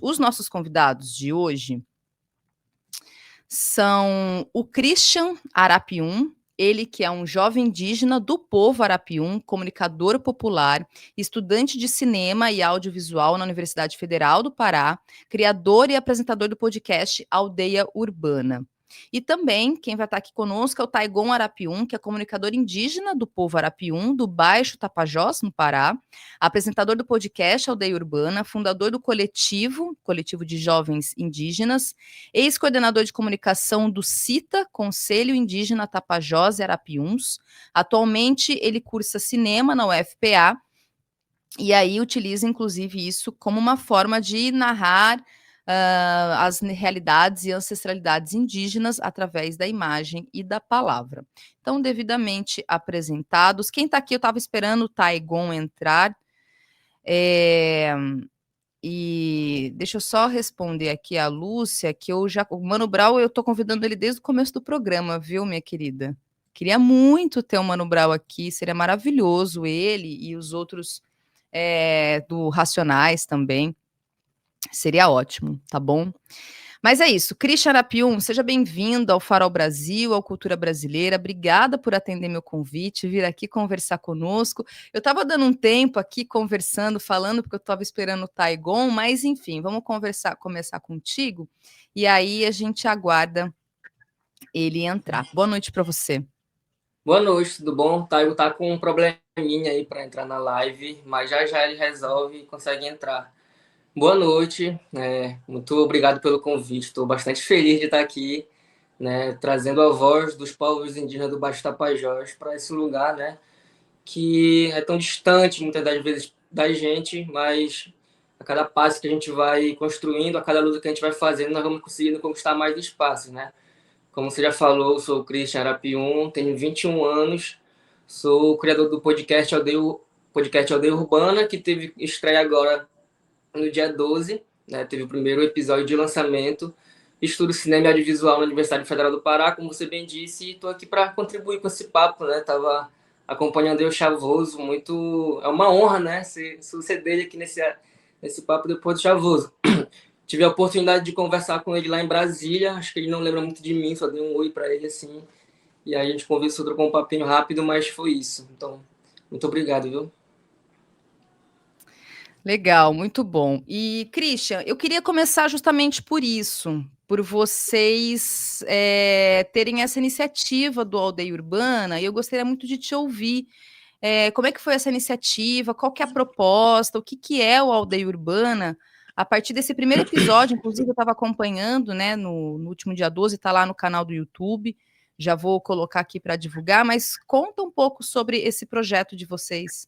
Os nossos convidados de hoje são o Christian Arapiun, ele que é um jovem indígena do povo Arapiun, comunicador popular, estudante de cinema e audiovisual na Universidade Federal do Pará, criador e apresentador do podcast Aldeia Urbana. E também, quem vai estar aqui conosco é o Taigon Arapiun, que é comunicador indígena do povo Arapiun, do Baixo Tapajós, no Pará, apresentador do podcast Aldeia Urbana, fundador do coletivo de jovens indígenas, ex-coordenador de comunicação do CITA, Conselho Indígena Tapajós e Arapiuns. Atualmente, ele cursa cinema na UFPA, e aí utiliza, inclusive, isso como uma forma de narrar as realidades e ancestralidades indígenas através da imagem e da palavra. Então, devidamente apresentados. Quem está aqui, eu estava esperando o Taigon entrar. E deixa eu só responder aqui a Lúcia, que o Mano Brown, eu estou convidando ele desde o começo do programa, viu, minha querida? Queria muito ter o Mano Brown aqui, seria maravilhoso ele e os outros do Racionais também. Seria ótimo, tá bom? Mas é isso. Christian Arapiun, seja bem-vindo ao Farol Brasil, ao Cultura Brasileira. Obrigada por atender meu convite, vir aqui conversar conosco. Eu estava dando um tempo aqui conversando, falando, porque eu estava esperando o Taigon, mas enfim, vamos começar contigo, e aí a gente aguarda ele entrar. Boa noite para você. Boa noite, tudo bom? Taigo tá com um probleminha aí para entrar na live, mas já ele resolve e consegue entrar. Boa noite, muito obrigado pelo convite. Estou bastante feliz de estar aqui, né, trazendo a voz dos povos indígenas do Baixo Tapajós para esse lugar, né, que é tão distante muitas das vezes da gente, mas a cada passo que a gente vai construindo, a cada luta que a gente vai fazendo, nós vamos conseguindo conquistar mais espaços, né? Como você já falou, eu sou o Christian Arapiun, tenho 21 anos, sou o criador do podcast Aldeia Urbana, que teve estreia agora no dia 12, né? Teve o primeiro episódio de lançamento. Estudo cinema e audiovisual na Universidade Federal do Pará, como você bem disse, e estou aqui para contribuir com esse papo, né? Estava acompanhando o Chavoso, é uma honra, né? Suceder aqui nesse papo depois do Chavoso. Tive a oportunidade de conversar com ele lá em Brasília, acho que ele não lembra muito de mim, só dei um oi para ele assim, e aí a gente conversou, trocou um papinho rápido, mas foi isso. Então, muito obrigado, viu? Legal, muito bom. E, Christian, eu queria começar justamente por isso, por vocês terem essa iniciativa do Aldeia Urbana, e eu gostaria muito de te ouvir. Como é que foi essa iniciativa? Qual que é a proposta? O que, que é o Aldeia Urbana? A partir desse primeiro episódio, inclusive eu estava acompanhando, né, no último dia 12, está lá no canal do YouTube, já vou colocar aqui para divulgar, mas conta um pouco sobre esse projeto de vocês.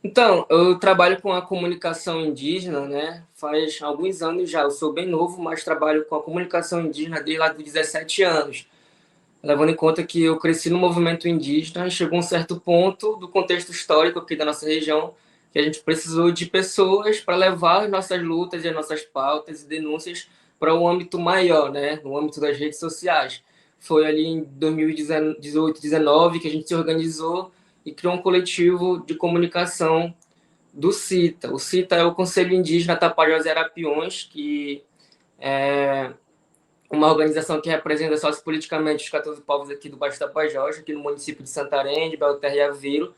Então, eu trabalho com a comunicação indígena, né? Faz alguns anos já. Eu sou bem novo, mas trabalho com a comunicação indígena desde lá dos 17 anos. Levando em conta que eu cresci no movimento indígena e chegou um certo ponto do contexto histórico aqui da nossa região que a gente precisou de pessoas para levar as nossas lutas e as nossas pautas e denúncias para um âmbito maior, né? No âmbito das redes sociais. Foi ali em 2018, 2019 que a gente se organizou e criou um coletivo de comunicação do CITA. O CITA é o Conselho Indígena Tapajós e Arapiuns, que é uma organização que representa sociopoliticamente os 14 povos aqui do Baixo Tapajós, aqui no município de Santarém, de Belterra e Aveiro.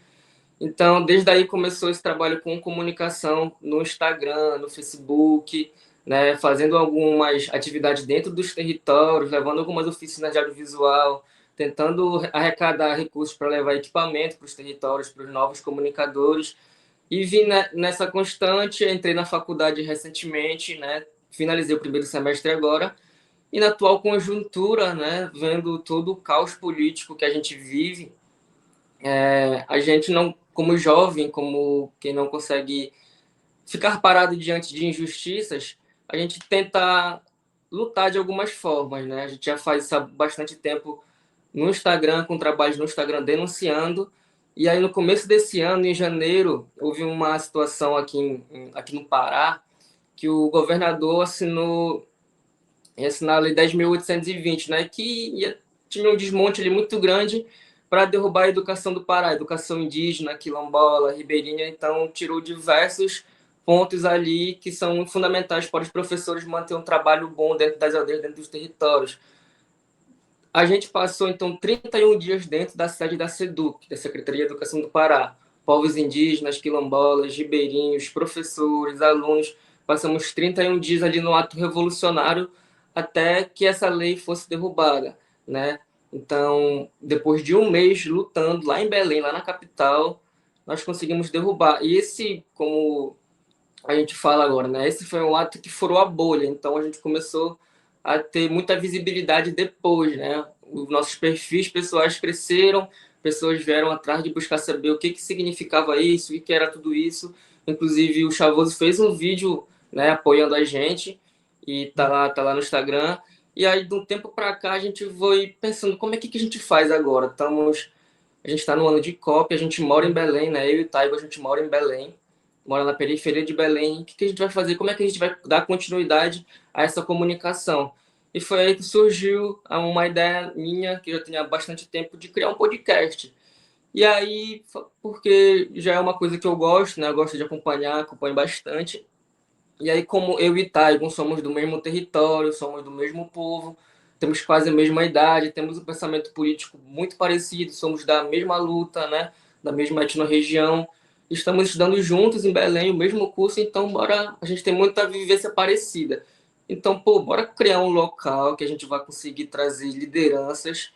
Então, desde aí começou esse trabalho com comunicação no Instagram, no Facebook, né, fazendo algumas atividades dentro dos territórios, levando algumas oficinas de audiovisual, tentando arrecadar recursos para levar equipamento para os territórios, para os novos comunicadores. E vim nessa constante, entrei na faculdade recentemente, né, finalizei o primeiro semestre agora, e na atual conjuntura, né, vendo todo o caos político que a gente vive, a gente não, como jovem, como quem não consegue ficar parado diante de injustiças, a gente tenta lutar de algumas formas, né? A gente já faz isso há bastante tempo no Instagram, com trabalhos no Instagram denunciando. E aí, no começo desse ano, em janeiro, houve uma situação aqui no Pará, que o governador assinar a Lei 10.820, né? Que tinha um desmonte ali muito grande para derrubar a educação do Pará, a educação indígena, quilombola, ribeirinha. Então, tirou diversos pontos ali que são fundamentais para os professores manter um trabalho bom dentro das aldeias, dentro dos territórios. A gente passou, então, 31 dias dentro da sede da SEDUC, da Secretaria de Educação do Pará. Povos indígenas, quilombolas, ribeirinhos, professores, alunos. Passamos 31 dias ali no ato revolucionário até que essa lei fosse derrubada, né? Então, depois de um mês lutando lá em Belém, lá na capital, nós conseguimos derrubar. E esse, como a gente fala agora, né? Esse foi um ato que furou a bolha. Então, a gente começou a ter muita visibilidade depois, né? Os nossos perfis pessoais cresceram, pessoas vieram atrás de buscar saber o que que significava isso, o que era tudo isso. Inclusive, o Chavoso fez um vídeo, né, apoiando a gente e tá lá no Instagram. E aí, de um tempo para cá, a gente foi pensando como é que a gente faz agora. A gente está no ano de COP, a gente mora em Belém, né? Eu e o Taigo, a gente mora em Belém, mora na periferia de Belém. O que a gente vai fazer? Como é que a gente vai dar continuidade a essa comunicação? E foi aí que surgiu uma ideia minha, que eu já tinha bastante tempo, de criar um podcast. E aí, porque já é uma coisa que eu gosto, né? Eu gosto de acompanhar, acompanho bastante. E aí, como eu e Taigon somos do mesmo território, somos do mesmo povo, temos quase a mesma idade, temos um pensamento político muito parecido, somos da mesma luta, né? Da mesma etnorregião. Estamos estudando juntos em Belém, o mesmo curso, então bora, a gente tem muita vivência parecida. Então, pô, bora criar um local que a gente vai conseguir trazer lideranças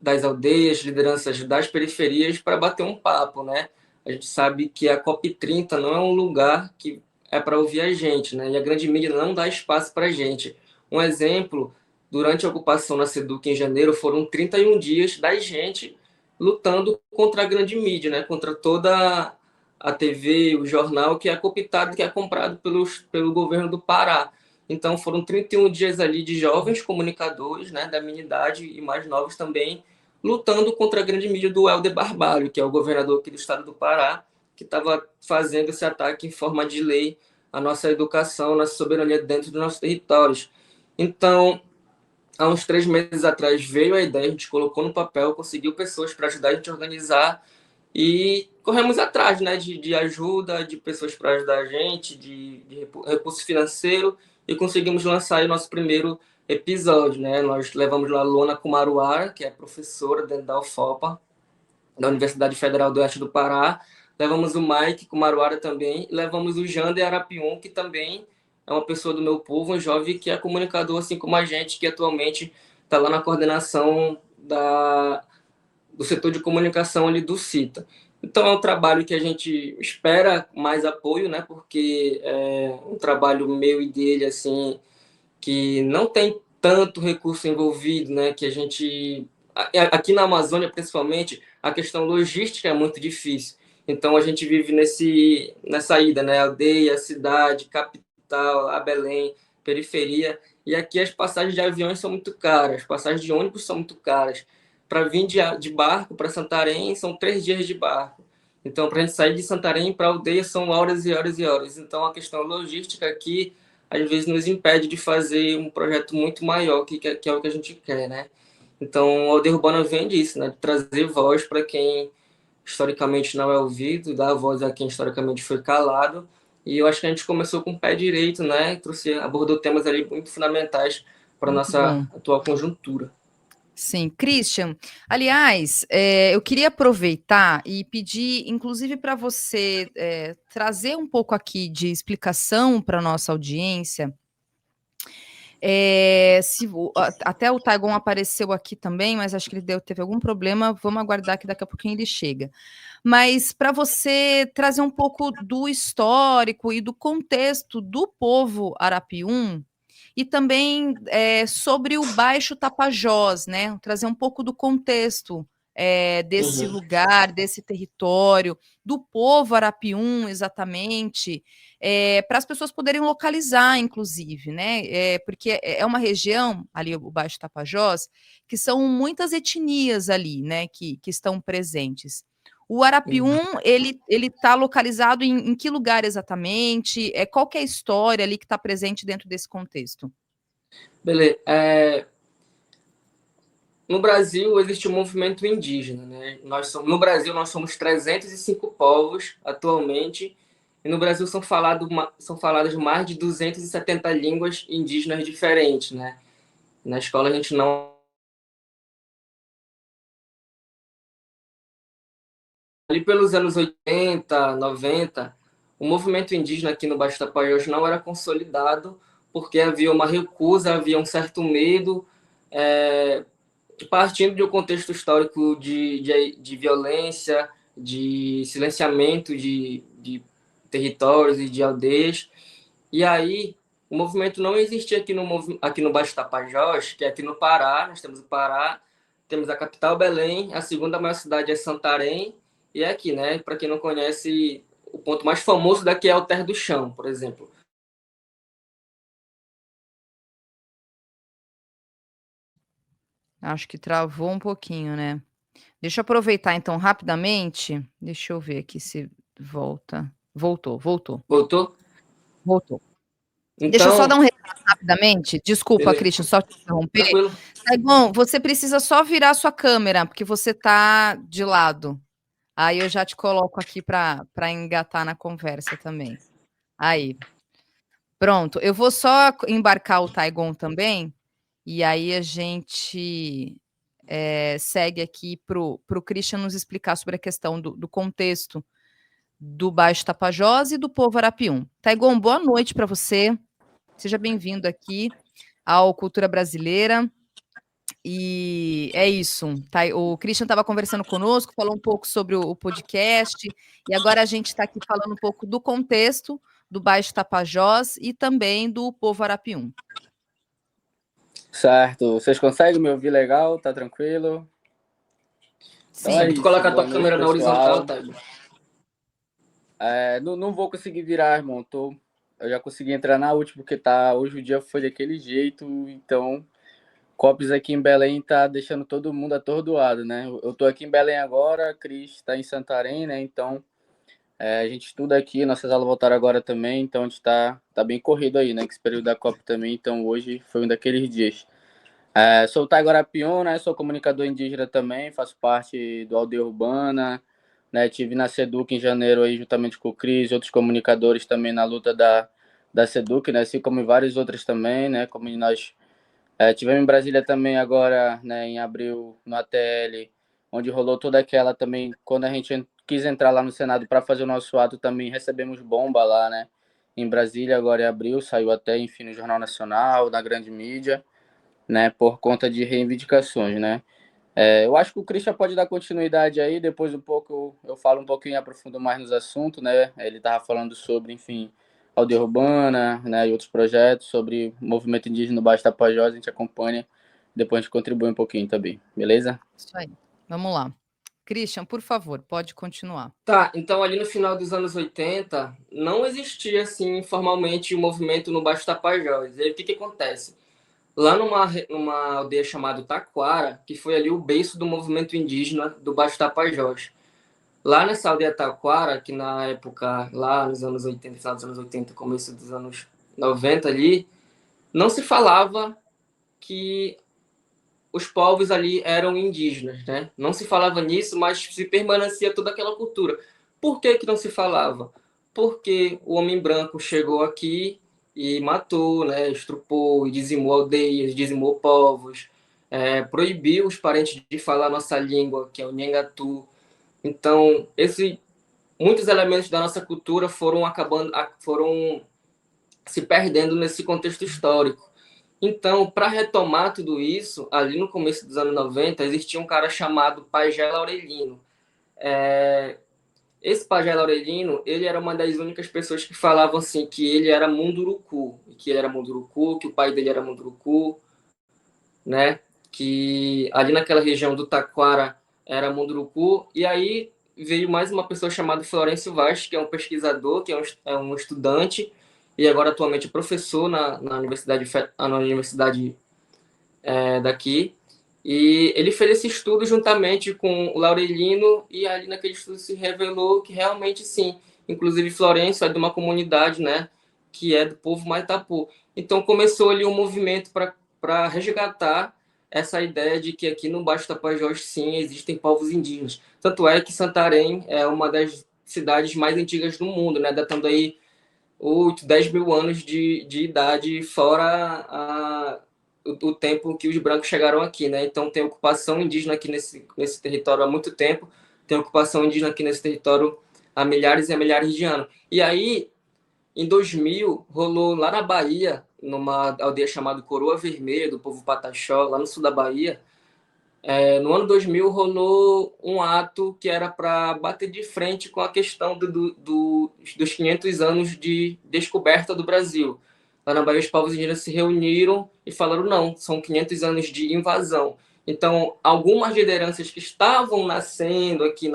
das aldeias, lideranças das periferias para bater um papo, né? A gente sabe que a COP30 não é um lugar que é para ouvir a gente, né? E a grande mídia não dá espaço para a gente. Um exemplo, durante a ocupação na SEDUC em janeiro, foram 31 dias da gente lutando contra a grande mídia, né? Contra toda a TV, o jornal que é cooptado, que é comprado pelo governo do Pará. Então foram 31 dias ali de jovens comunicadores, né, da minha idade e mais novos também, lutando contra a grande mídia do Helder Barbalho, que é o governador aqui do estado do Pará, que estava fazendo esse ataque em forma de lei à nossa educação, nossa soberania dentro dos nossos territórios. Então, há uns 3 meses atrás veio a ideia, a gente colocou no papel, conseguiu pessoas para ajudar a gente a organizar e corremos atrás, né, de ajuda, de pessoas para ajudar a gente, de recurso financeiro e conseguimos lançar aí o nosso primeiro episódio, né? Nós levamos lá a Luana Kumaruara, que é professora dentro da UFOPA, da Universidade Federal do Oeste do Pará. Levamos o Mike Kumaruara também. E levamos o Jander Arapiun, que também é uma pessoa do meu povo, um jovem que é comunicador, assim como a gente, que atualmente está lá na coordenação do setor de comunicação ali do CITA. Então é um trabalho que a gente espera mais apoio, né? Porque é um trabalho meu e dele, assim, que não tem tanto recurso envolvido, né? Que a gente aqui na Amazônia, principalmente, a questão logística é muito difícil. Então a gente vive nessa ida, né? Aldeia, cidade, capital, a Belém, periferia. E aqui as passagens de aviões são muito caras, as passagens de ônibus são muito caras. Para vir de barco para Santarém são 3 dias de barco. Então, para a gente sair de Santarém para a aldeia são horas e horas e horas. Então, a questão logística aqui às vezes nos impede de fazer um projeto muito maior, que é o que a gente quer, né? Então, o Aldeia Urbana vem disso, né? De trazer voz para quem historicamente não é ouvido, dar voz a quem historicamente foi calado. E eu acho que a gente começou com o pé direito, né? Abordou temas ali muito fundamentais para a Muito nossa bom. atual conjuntura. Sim, Christian. Aliás, eu queria aproveitar e pedir, inclusive, para você trazer um pouco aqui de explicação para a nossa audiência. Até o Taigon apareceu aqui também, mas acho que ele teve algum problema. Vamos aguardar que daqui a pouquinho ele chega. Mas para você trazer um pouco do histórico e do contexto do povo Arapiuns e também sobre o Baixo Tapajós, né? Trazer um pouco do contexto desse Uhum. lugar, desse território, do povo Arapiuns, exatamente, para as pessoas poderem localizar, inclusive, né? Porque é uma região, ali o Baixo Tapajós, que são muitas etnias ali, né? Que estão presentes. O Uhum. Arapiuns, ele está localizado em que lugar exatamente? Qual que é a história ali que está presente dentro desse contexto? Beleza. No Brasil existe um movimento indígena, né? No Brasil nós somos 305 povos atualmente E no Brasil são faladas mais de 270 línguas indígenas diferentes, né? Na escola a gente não... Ali pelos anos 80, 90, o movimento indígena aqui no Baixo Tapajós não era consolidado porque havia uma recusa, havia um certo medo, é, partindo de um contexto histórico de violência, de silenciamento de territórios e de aldeias. E aí, o movimento não existia aqui no Baixo Tapajós, que é aqui no Pará. Nós temos o Pará, temos a capital Belém, a segunda maior cidade é Santarém, e é aqui, né? Para quem não conhece, o ponto mais famoso daqui é Alter do Chão, por exemplo. Acho que travou um pouquinho, né? Deixa eu aproveitar então rapidamente. Deixa eu ver aqui se volta. Voltou, voltou, Voltou? voltou. Deixa eu só dar Então, um recado rapidamente. Desculpa, beleza. Christian, só te interromper. Tranquilo. Tá bom, você precisa só virar a sua câmera, porque você tá de lado. Aí eu já te coloco aqui para engatar na conversa também. Aí, pronto. Eu vou só embarcar o Taigon também, e aí a gente segue aqui para o Christian nos explicar sobre a questão do contexto do Baixo Tapajós e do povo Arapiuns. Taigon, boa noite para você. Seja bem-vindo aqui ao Cultura Brasileira. E é isso. Tá, o Christian estava conversando conosco, falou um pouco sobre o podcast, e agora a gente está aqui falando um pouco do contexto do Baixo Tapajós e também do povo Arapiuns. Certo. Vocês conseguem me ouvir legal? Tá tranquilo? Então é Sim. Tu isso. coloca a Boa tua noite, câmera na horizontal, pessoal. tá? Não vou conseguir virar, irmão. Eu já consegui entrar na última, porque hoje o dia foi daquele jeito. Então, Copes aqui em Belém tá deixando todo mundo atordoado, né? Eu tô aqui em Belém agora, a Cris tá em Santarém, né? Então, a gente estuda aqui, nossas aulas voltaram agora também. Então, a gente tá bem corrido aí, né? Que esse período da Copa também. Então, hoje foi um daqueles dias. Sou o Taigo Arapiuns, né? Sou comunicador indígena também, faço parte do Aldeia Urbana, né? Tive na SEDUC em janeiro aí, juntamente com o Cris e outros comunicadores também na luta da SEDUC, né? Assim como em várias outras também, né? Como nós tivemos em Brasília também agora, né? Em abril, no ATL, onde rolou toda aquela também, quando a gente quis entrar lá no Senado para fazer o nosso ato, também recebemos bomba lá, né? Em Brasília, agora em abril, saiu até, enfim, no Jornal Nacional, na grande mídia, né, por conta de reivindicações, né. Eu acho que o Christian pode dar continuidade aí, depois um pouco eu falo um pouquinho, aprofundo mais nos assuntos, né, ele estava falando sobre, enfim, aldeia urbana, né, e outros projetos, sobre movimento indígena no Baixo Tapajós, a gente acompanha, depois a gente contribui um pouquinho também, beleza? Isso aí. Vamos lá. Christian, por favor, pode continuar. Tá, então ali no final dos anos 80, não existia assim formalmente o movimento no Baixo Tapajós. E aí o que acontece? Lá numa aldeia chamada Taquara, que foi ali o berço do movimento indígena do Baixo Tapajós. Lá nessa aldeia Taquara, que na época, lá nos anos 80, final dos anos 80, começo dos anos 90 ali, não se falava que os povos ali eram indígenas, né? Não se falava nisso, mas se permanecia toda aquela cultura. Por que que não se falava? Porque o homem branco chegou aqui e matou, né? Estrupou e dizimou aldeias, dizimou povos, proibiu os parentes de falar nossa língua, que é o Nhangatu. Então, muitos elementos da nossa cultura foram se perdendo nesse contexto histórico. Então, para retomar tudo isso, ali no começo dos anos 90, existia um cara chamado Pajé Laurelino. Esse Pajé Laurelino, ele era uma das únicas pessoas que falavam assim que ele era munduruku, que o pai dele era munduruku, né? Que ali naquela região do Taquara era munduruku. E aí veio mais uma pessoa chamada Florencio Vaz, que é um pesquisador, que é um estudante e agora atualmente é professor na universidade daqui. E ele fez esse estudo juntamente com o Laurelino, e ali naquele estudo se revelou que realmente sim, inclusive Florencio é de uma comunidade, né, que é do povo Maitapu. Então começou ali um movimento para resgatar essa ideia de que aqui no Baixo Tapajós sim existem povos indígenas. Tanto é que Santarém é uma das cidades mais antigas do mundo, né? Datando aí 8, 10 mil anos de idade, fora o tempo que os brancos chegaram aqui, né? Então tem ocupação indígena aqui nesse território há muito tempo, tem ocupação indígena aqui nesse território há milhares e milhares de anos. E aí, em 2000, rolou lá na Bahia, numa aldeia chamada Coroa Vermelha, do povo Pataxó, lá no sul da Bahia, no ano 2000 rolou um ato que era para bater de frente com a questão dos 500 anos de descoberta do Brasil. Lá na Bahia, os povos indígenas se reuniram e falaram: não, são 500 anos de invasão. Então, algumas lideranças que estavam nascendo aqui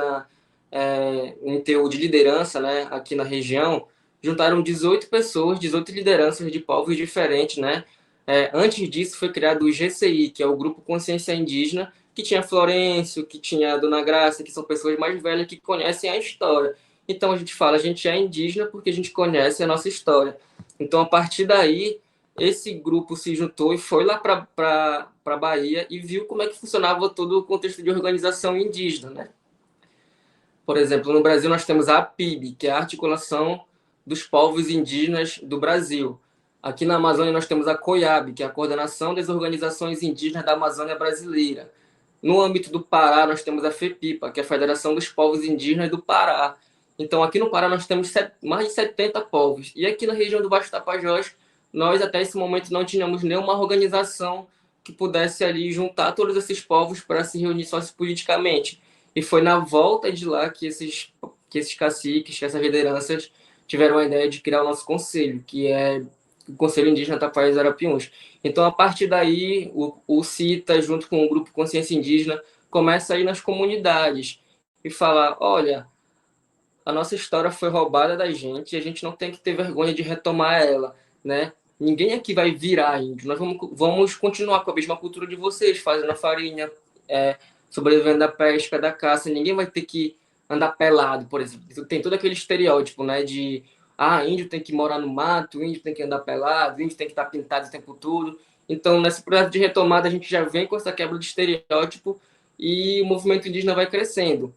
em teor de liderança, né, aqui na região, juntaram 18 pessoas, 18 lideranças de povos diferentes, né? Antes disso, foi criado o GCI, que é o Grupo Consciência Indígena, que tinha Florencio, que tinha a Dona Graça, que são pessoas mais velhas que conhecem a história. Então a gente fala, a gente é indígena porque a gente conhece a nossa história. Então, a partir daí, esse grupo se juntou e foi lá para a Bahia e viu como é que funcionava todo o contexto de organização indígena, né? Por exemplo, no Brasil nós temos a APIB, que é a Articulação dos Povos Indígenas do Brasil. Aqui na Amazônia nós temos a COIAB, que é a Coordenação das Organizações Indígenas da Amazônia Brasileira. No âmbito do Pará, nós temos a FEPIPA, que é a Federação dos Povos Indígenas do Pará. Então, aqui no Pará, nós temos mais de 70 povos. E aqui na região do Baixo Tapajós, nós, até esse momento, não tínhamos nenhuma organização que pudesse ali juntar todos esses povos para se reunir sociopoliticamente. E foi na volta de lá que esses caciques, que essas lideranças, tiveram a ideia de criar o nosso conselho, que é o Conselho Indígena Tapajós Arapiuns. Então, a partir daí, o CITA, junto com o Grupo Consciência Indígena, começa a ir nas comunidades e falar: olha, a nossa história foi roubada da gente e a gente não tem que ter vergonha de retomar ela, né? Ninguém aqui vai virar índio. Nós vamos continuar com a mesma cultura de vocês, fazendo a farinha, sobrevivendo da pesca, da caça. Ninguém vai ter que andar pelado, por exemplo. Tem todo aquele estereótipo, né, de índio tem que morar no mato, índio tem que andar pelado, índio tem que estar pintado o tempo todo. Então, nesse processo de retomada, a gente já vem com essa quebra de estereótipo e o movimento indígena vai crescendo.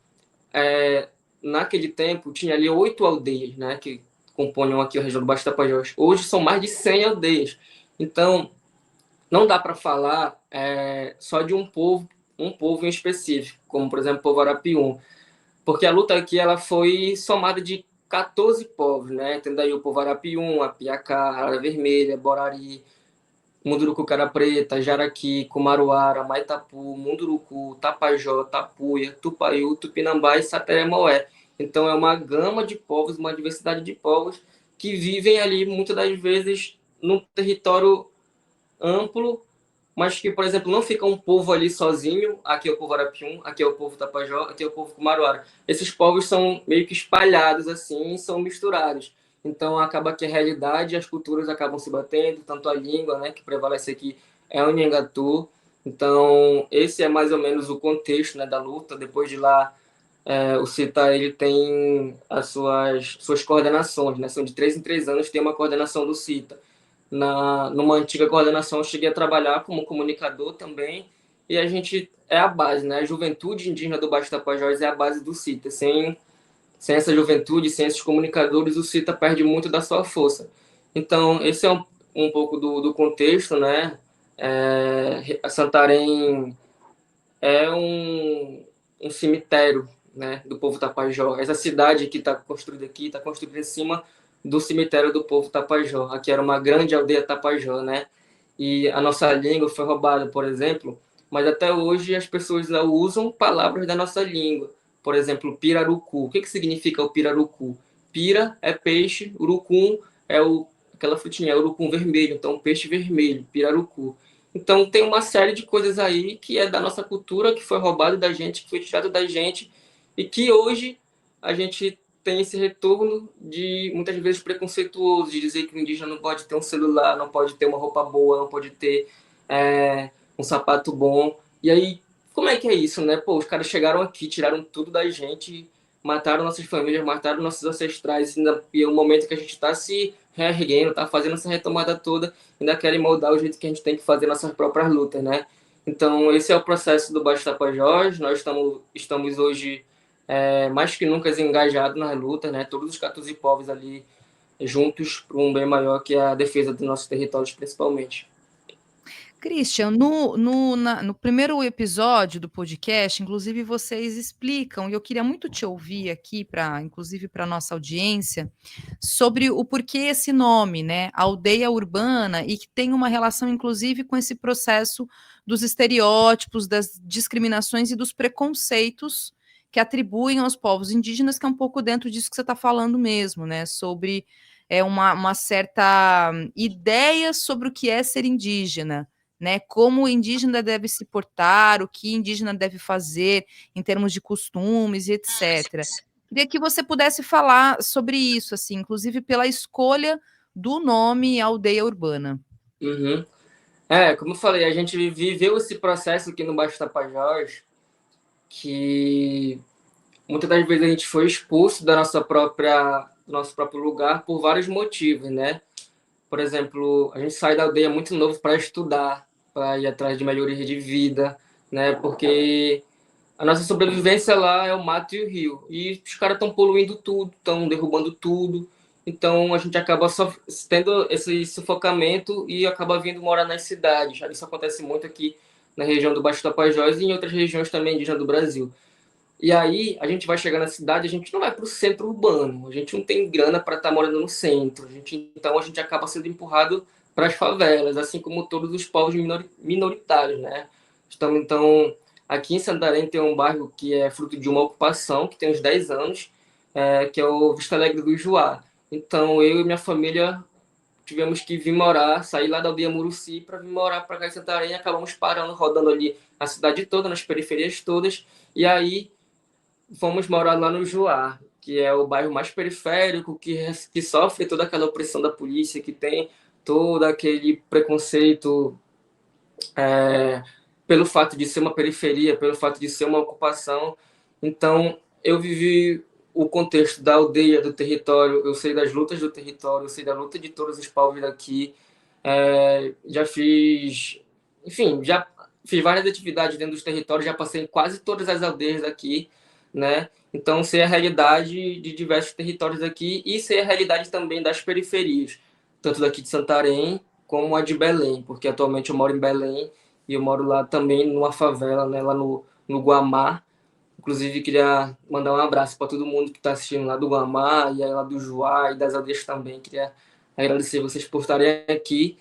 Naquele tempo, tinha ali 8 aldeias, né, que compunham aqui a região do Baixo Tapajós. Hoje são mais de 100 aldeias. Então, não dá para falar só de um povo em específico, como, por exemplo, o povo Arapiuns, porque a luta aqui ela foi somada de 14 povos, né? Tendo aí o povo Arapiuns, Apiacá, Arara Vermelha, Borari, Munduruku Cara Preta, Jaraqui, Kumaruara, Maitapu, Munduruku, Tapajó, Tapuia, Tupaiú, Tupinambá e Sateré-Maué. Então é uma gama de povos, uma diversidade de povos que vivem ali muitas das vezes num território amplo, mas que, por exemplo, não fica um povo ali sozinho. Aqui é o povo Arapiuns, aqui é o povo Tapajó, aqui é o povo Kumaruara. Esses povos são meio que espalhados assim, são misturados. Então acaba que a realidade e as culturas acabam se batendo, tanto a língua, né, que prevalece aqui é o Nhangatu. Então esse é mais ou menos o contexto, né, da luta. Depois de lá, o CITA ele tem as suas coordenações, né? São de 3 em 3 anos tem uma coordenação do CITA. Numa antiga coordenação, eu cheguei a trabalhar como comunicador também, e a gente é a base, né? A juventude indígena do Baixo Tapajós é a base do CITA. Sem essa juventude, sem esses comunicadores, o CITA perde muito da sua força. Então, esse é um pouco do contexto, né? Santarém é um cemitério, né, do povo Tapajó. Essa cidade que está construída aqui, está construída em cima do cemitério do povo Tapajó. Aqui era uma grande aldeia Tapajó, né? E a nossa língua foi roubada, por exemplo, mas até hoje as pessoas lá usam palavras da nossa língua. Por exemplo, pirarucu. O que significa o pirarucu? Pira é peixe, urucum é aquela frutinha, urucum vermelho, então peixe vermelho, pirarucu. Então tem uma série de coisas aí que é da nossa cultura, que foi roubado da gente, que foi tirado da gente, e que hoje a gente tem esse retorno de, muitas vezes, preconceituoso, de dizer que o indígena não pode ter um celular, não pode ter uma roupa boa, não pode ter um sapato bom. E aí, como é que é isso, né? Pô, os caras chegaram aqui, tiraram tudo da gente, mataram nossas famílias, mataram nossos ancestrais, e é um momento que a gente está se reerguendo, está fazendo essa retomada toda, ainda querem moldar o jeito que a gente tem que fazer nossas próprias lutas, né? Então, esse é o processo do Baixo Tapajós. Nós estamos hoje mais que nunca engajado nas lutas, né? Todos os 14 povos ali juntos para um bem maior que é a defesa dos nossos territórios, principalmente. Christian, no primeiro episódio do podcast, inclusive vocês explicam, e eu queria muito te ouvir aqui, inclusive para a nossa audiência, sobre o porquê esse nome, né? Aldeia urbana, e que tem uma relação, inclusive, com esse processo dos estereótipos, das discriminações e dos preconceitos que atribuem aos povos indígenas, que é um pouco dentro disso que você está falando mesmo, né? Sobre uma certa ideia sobre o que é ser indígena, né? Como o indígena deve se portar, o que indígena deve fazer em termos de costumes e etc. Queria que você pudesse falar sobre isso, assim, inclusive pela escolha do nome Aldeia Urbana. Uhum. Como eu falei, a gente viveu esse processo aqui no Baixo Tapajós, que muitas das vezes a gente foi expulso do nosso próprio lugar por vários motivos, né? Por exemplo, a gente sai da aldeia muito novo para estudar, para ir atrás de melhorias de vida, né? Porque a nossa sobrevivência lá é o mato e o rio. E os caras estão poluindo tudo, estão derrubando tudo. Então a gente acaba tendo esse sufocamento e acaba vindo morar nas cidades. Isso acontece muito aqui na região do Baixo Tapajós e em outras regiões também indígenas do Brasil. E aí a gente vai chegar na cidade, a gente não vai para o centro urbano, a gente não tem grana para estar morando no centro. Então a gente acaba sendo empurrado para as favelas, assim como todos os povos minoritários, né? Então, aqui em Santarém tem um bairro que é fruto de uma ocupação, que tem uns 10 anos, que é o Vista Alegre do Ijuá. Então, eu e minha família tivemos que vir morar, sair lá da aldeia Muruci para vir morar para cá em Santarém, acabamos parando, rodando ali a cidade toda, nas periferias todas, e aí fomos morar lá no Juá, que é o bairro mais periférico, que sofre toda aquela opressão da polícia, que tem todo aquele preconceito pelo fato de ser uma periferia, pelo fato de ser uma ocupação. Então, eu vivi o contexto da aldeia, do território, eu sei das lutas do território, eu sei da luta de todos os povos daqui. Já fiz, enfim, já fiz várias atividades dentro dos territórios, já passei em quase todas as aldeias daqui, né? Então, sei a realidade de diversos territórios aqui e sei a realidade também das periferias, tanto daqui de Santarém como a de Belém, porque atualmente eu moro em Belém e eu moro lá também numa favela, né, lá no Guamá. Inclusive, queria mandar um abraço para todo mundo que está assistindo lá do Guamá e aí lá do Juá e das aldeias também. Queria agradecer vocês por estarem aqui.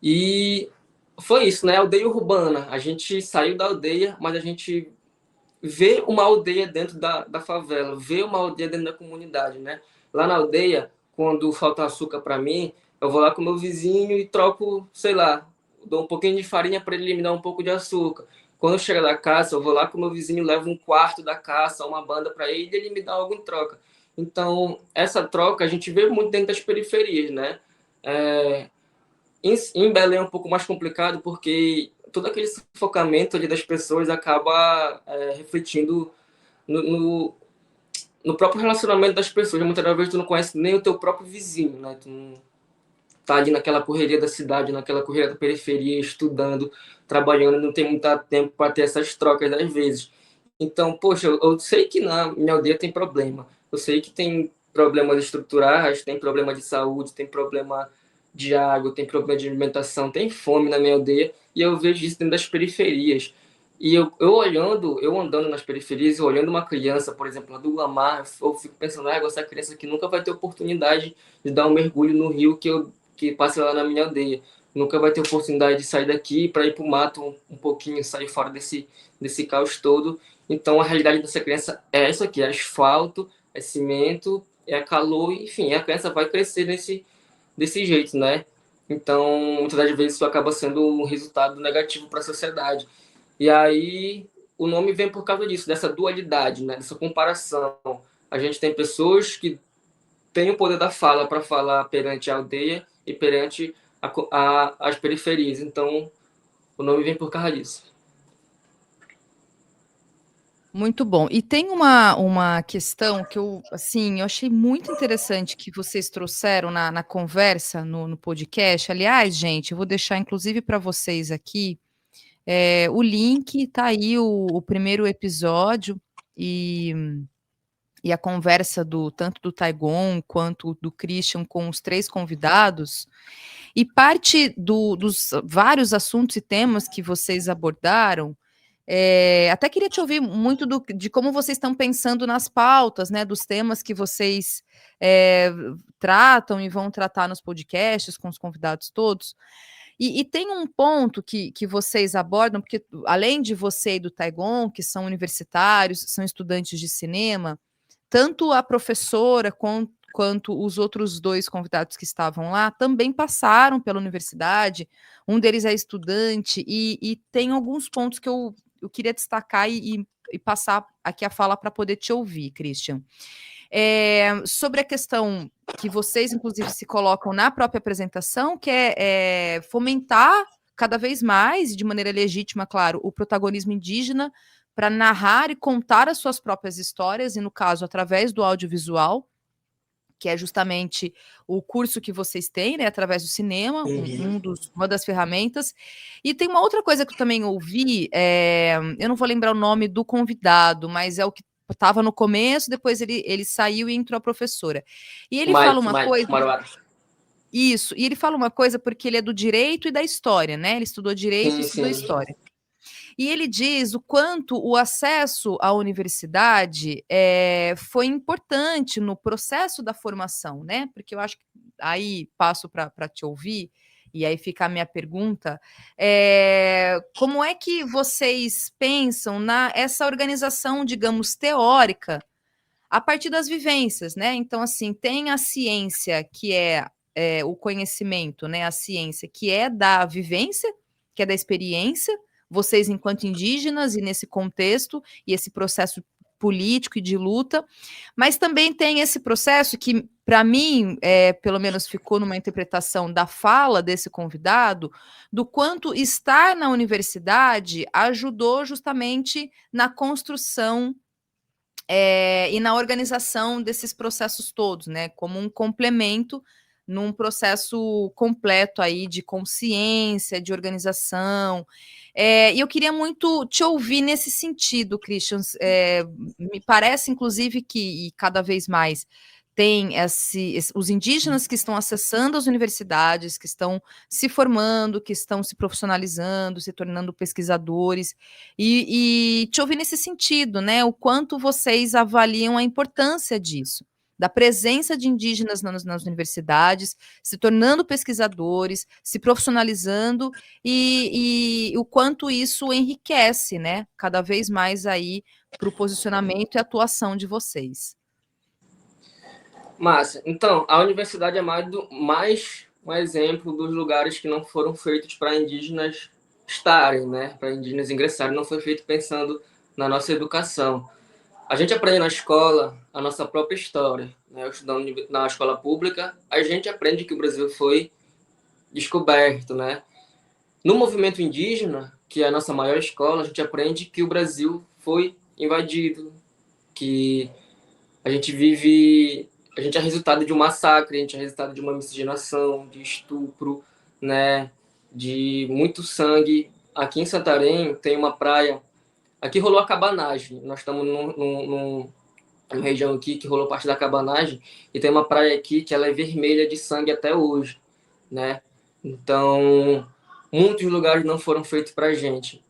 E foi isso, né? Aldeia urbana. A gente saiu da aldeia, mas a gente vê uma aldeia dentro da favela, vê uma aldeia dentro da comunidade, né? Lá na aldeia, quando falta açúcar para mim, eu vou lá com meu vizinho e troco, sei lá, dou um pouquinho de farinha para ele me dar um pouco de açúcar. Quando eu chego da caça, eu vou lá com meu vizinho, levo um quarto da caça, uma banda para ele e ele me dá algo em troca. Então, essa troca a gente vê muito dentro das periferias, né? Em Belém é um pouco mais complicado porque todo aquele sufocamento ali das pessoas acaba refletindo no, no próprio relacionamento das pessoas. Muitas vezes tu não conhece nem o teu próprio vizinho, né? Tu não tá ali naquela correria da cidade, naquela correria da periferia, estudando, trabalhando, não tem muito tempo para ter essas trocas às vezes. Então, poxa, eu sei que na minha aldeia tem problema. Eu sei que tem problemas estruturais, tem problema de saúde, tem problema de água, tem problema de alimentação, tem fome na minha aldeia, e eu vejo isso dentro das periferias. E eu andando nas periferias, eu olhando uma criança, por exemplo, lá do Guamá, eu fico pensando, essa criança aqui nunca vai ter oportunidade de dar um mergulho no rio que passa lá na minha aldeia. Nunca vai ter oportunidade de sair daqui para ir para o mato um pouquinho, sair fora desse caos todo. Então, a realidade dessa criança é essa aqui, é asfalto, é cimento, é calor, enfim, a criança vai crescer desse jeito, né? Então, muitas das vezes isso acaba sendo um resultado negativo para a sociedade. E aí, o nome vem por causa disso, dessa dualidade, né? Dessa comparação. A gente tem pessoas que têm o poder da fala para falar perante a aldeia e perante as periferias. Então, o nome vem por causa disso. Muito bom. E tem uma questão que eu achei muito interessante que vocês trouxeram na conversa, no podcast. Aliás, gente, eu vou deixar inclusive para vocês aqui o link, tá aí o primeiro episódio, e e a conversa tanto do Taigon quanto do Christian com os 3 convidados, e parte dos vários assuntos e temas que vocês abordaram, até queria te ouvir muito de como vocês estão pensando nas pautas, né, dos temas que vocês tratam e vão tratar nos podcasts com os convidados todos. E tem um ponto que vocês abordam, porque além de você e do Taigon, que são universitários, são estudantes de cinema, tanto a professora quanto os outros 2 convidados que estavam lá também passaram pela universidade. Um deles é estudante, e tem alguns pontos que eu queria destacar e passar aqui a fala para poder te ouvir, Christian. Sobre a questão que vocês, inclusive, se colocam na própria apresentação, que é fomentar cada vez mais, e de maneira legítima, claro, o protagonismo indígena para narrar e contar as suas próprias histórias, e no caso, através do audiovisual, que é justamente o curso que vocês têm, né, através do cinema, uma das ferramentas. E tem uma outra coisa que eu também ouvi, eu não vou lembrar o nome do convidado, mas é o que estava no começo, depois ele saiu e entrou a professora. E ele fala uma coisa... Isso, e ele fala uma coisa porque ele é do direito e da história, né? Ele estudou direito e estudou história. E ele diz o quanto o acesso à universidade foi importante no processo da formação, né? Porque eu acho que aí passo para te ouvir, e aí fica a minha pergunta. Como é que vocês pensam essa organização, digamos, teórica, a partir das vivências, né? Então, assim, tem a ciência, que é o conhecimento, né? A ciência, que é da vivência, que é da experiência, vocês enquanto indígenas e nesse contexto e esse processo político e de luta, mas também tem esse processo que, para mim, pelo menos ficou numa interpretação da fala desse convidado, do quanto estar na universidade ajudou justamente na construção e na organização desses processos todos, né, como um complemento num processo completo aí de consciência, de organização. E eu queria muito te ouvir nesse sentido, Christian. Me parece, inclusive, que e cada vez mais tem os indígenas que estão acessando as universidades, que estão se formando, que estão se profissionalizando, se tornando pesquisadores, e te ouvir nesse sentido, né? O quanto vocês avaliam a importância disso, da presença de indígenas nas universidades, se tornando pesquisadores, se profissionalizando, e o quanto isso enriquece, né? Cada vez mais aí para o posicionamento e atuação de vocês. Massa. Então, a universidade é mais um exemplo dos lugares que não foram feitos para indígenas estarem, né? Para indígenas ingressarem. Não foi feito pensando na nossa educação. A gente aprende na escola a nossa própria história, né? Eu estudando na escola pública, a gente aprende que o Brasil foi descoberto, né? No movimento indígena, que é a nossa maior escola, a gente aprende que o Brasil foi invadido, que a gente é resultado de um massacre, a gente é resultado de uma miscigenação, de estupro, né, de muito sangue. Aqui em Santarém tem uma praia, aqui rolou a cabanagem, nós estamos numa região aqui que rolou parte da cabanagem, e tem uma praia aqui que ela é vermelha de sangue até hoje, né? Então, muitos lugares não foram feitos para a gente.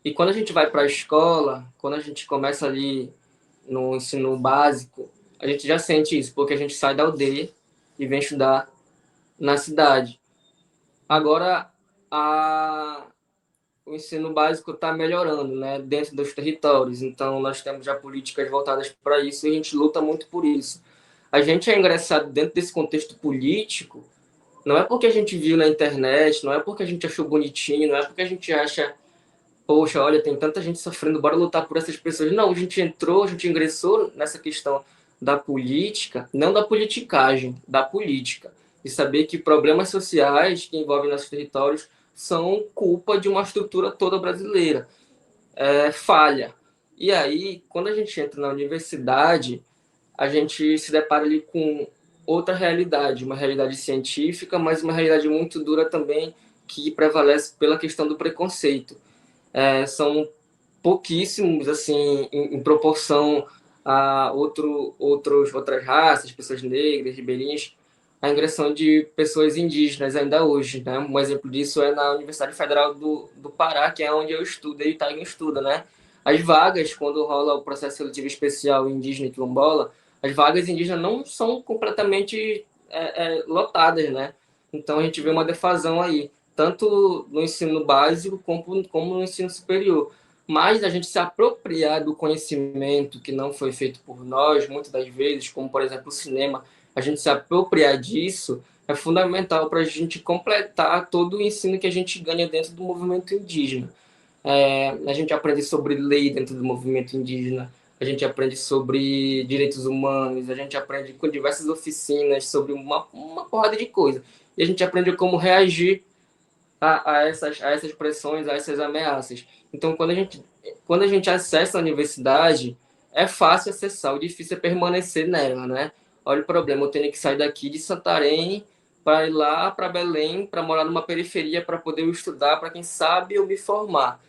E quando a gente vai para a escola, quando a gente começa ali no ensino básico, a gente já sente isso, porque a gente sai da aldeia e vem estudar na cidade. Agora, o ensino básico está melhorando, né, dentro dos territórios. Então, nós temos já políticas voltadas para isso e a gente luta muito por isso. A gente é ingressado dentro desse contexto político, não é porque a gente viu na internet, não é porque a gente achou bonitinho, não é porque a gente acha, poxa, olha, tem tanta gente sofrendo, bora lutar por essas pessoas. Não, a gente ingressou nessa questão da política, não da politicagem, da política. E saber que problemas sociais que envolvem nossos territórios são culpa de uma estrutura toda brasileira. Falha. E aí, quando a gente entra na universidade, a gente se depara ali com outra realidade, uma realidade científica, mas uma realidade muito dura também, que prevalece pela questão do preconceito. São pouquíssimos, assim, em proporção a outras raças, pessoas negras, ribeirinhas, a ingressão de pessoas indígenas ainda hoje, né? Um exemplo disso é na Universidade Federal do Pará, que é onde eu estudo e Taigo estuda, né? As vagas, quando rola o processo seletivo especial indígena e quilombola, as vagas indígenas não são completamente lotadas, né? Então a gente vê uma defasão aí, tanto no ensino básico como no ensino superior. Mas a gente se apropriar do conhecimento que não foi feito por nós, muitas das vezes, como por exemplo o cinema, a gente se apropriar disso é fundamental para a gente completar todo o ensino que a gente ganha dentro do movimento indígena. A gente aprende sobre lei dentro do movimento indígena, a gente aprende sobre direitos humanos, a gente aprende com diversas oficinas sobre uma porrada de coisa. E a gente aprende como reagir a essas pressões, a essas ameaças. Então, quando a gente acessa a universidade, é fácil acessar, o difícil é permanecer nela, né? Olha o problema, eu tenho que sair daqui de Santarém para ir lá para Belém, para morar numa periferia, para poder estudar, para quem sabe eu me formar.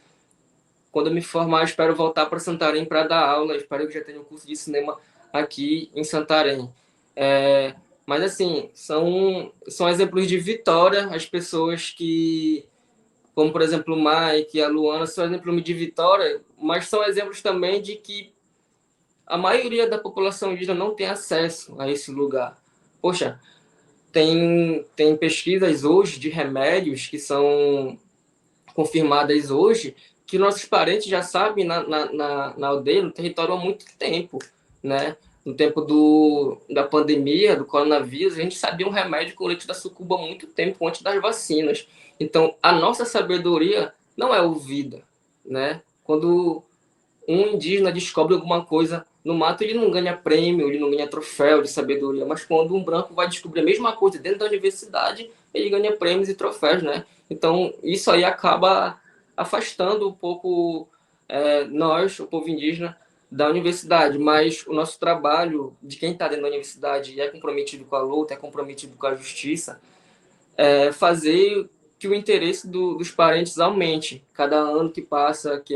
Quando eu me formar, eu espero voltar para Santarém para dar aula, eu espero que já tenha um curso de cinema aqui em Santarém. Mas, assim, são exemplos de vitória, as pessoas que, como, por exemplo, o Mike e a Luana, são exemplos de vitória, mas são exemplos também de que a maioria da população indígena não tem acesso a esse lugar. Poxa, tem pesquisas hoje de remédios que são confirmadas hoje, que nossos parentes já sabem na aldeia, no território há muito tempo, né? No tempo da pandemia, do coronavírus, a gente sabia um remédio com leite da sucuba há muito tempo, antes das vacinas. Então, a nossa sabedoria não é ouvida, né? Quando um indígena descobre alguma coisa no mato, ele não ganha prêmio, ele não ganha troféu de sabedoria, mas quando um branco vai descobrir a mesma coisa dentro da universidade, ele ganha prêmios e troféus, né? Então, isso aí acaba afastando um pouco nós, o povo indígena, da universidade, mas o nosso trabalho de quem está dentro da universidade e é comprometido com a luta, é comprometido com a justiça, é fazer que o interesse dos parentes aumente. Cada ano que passa, que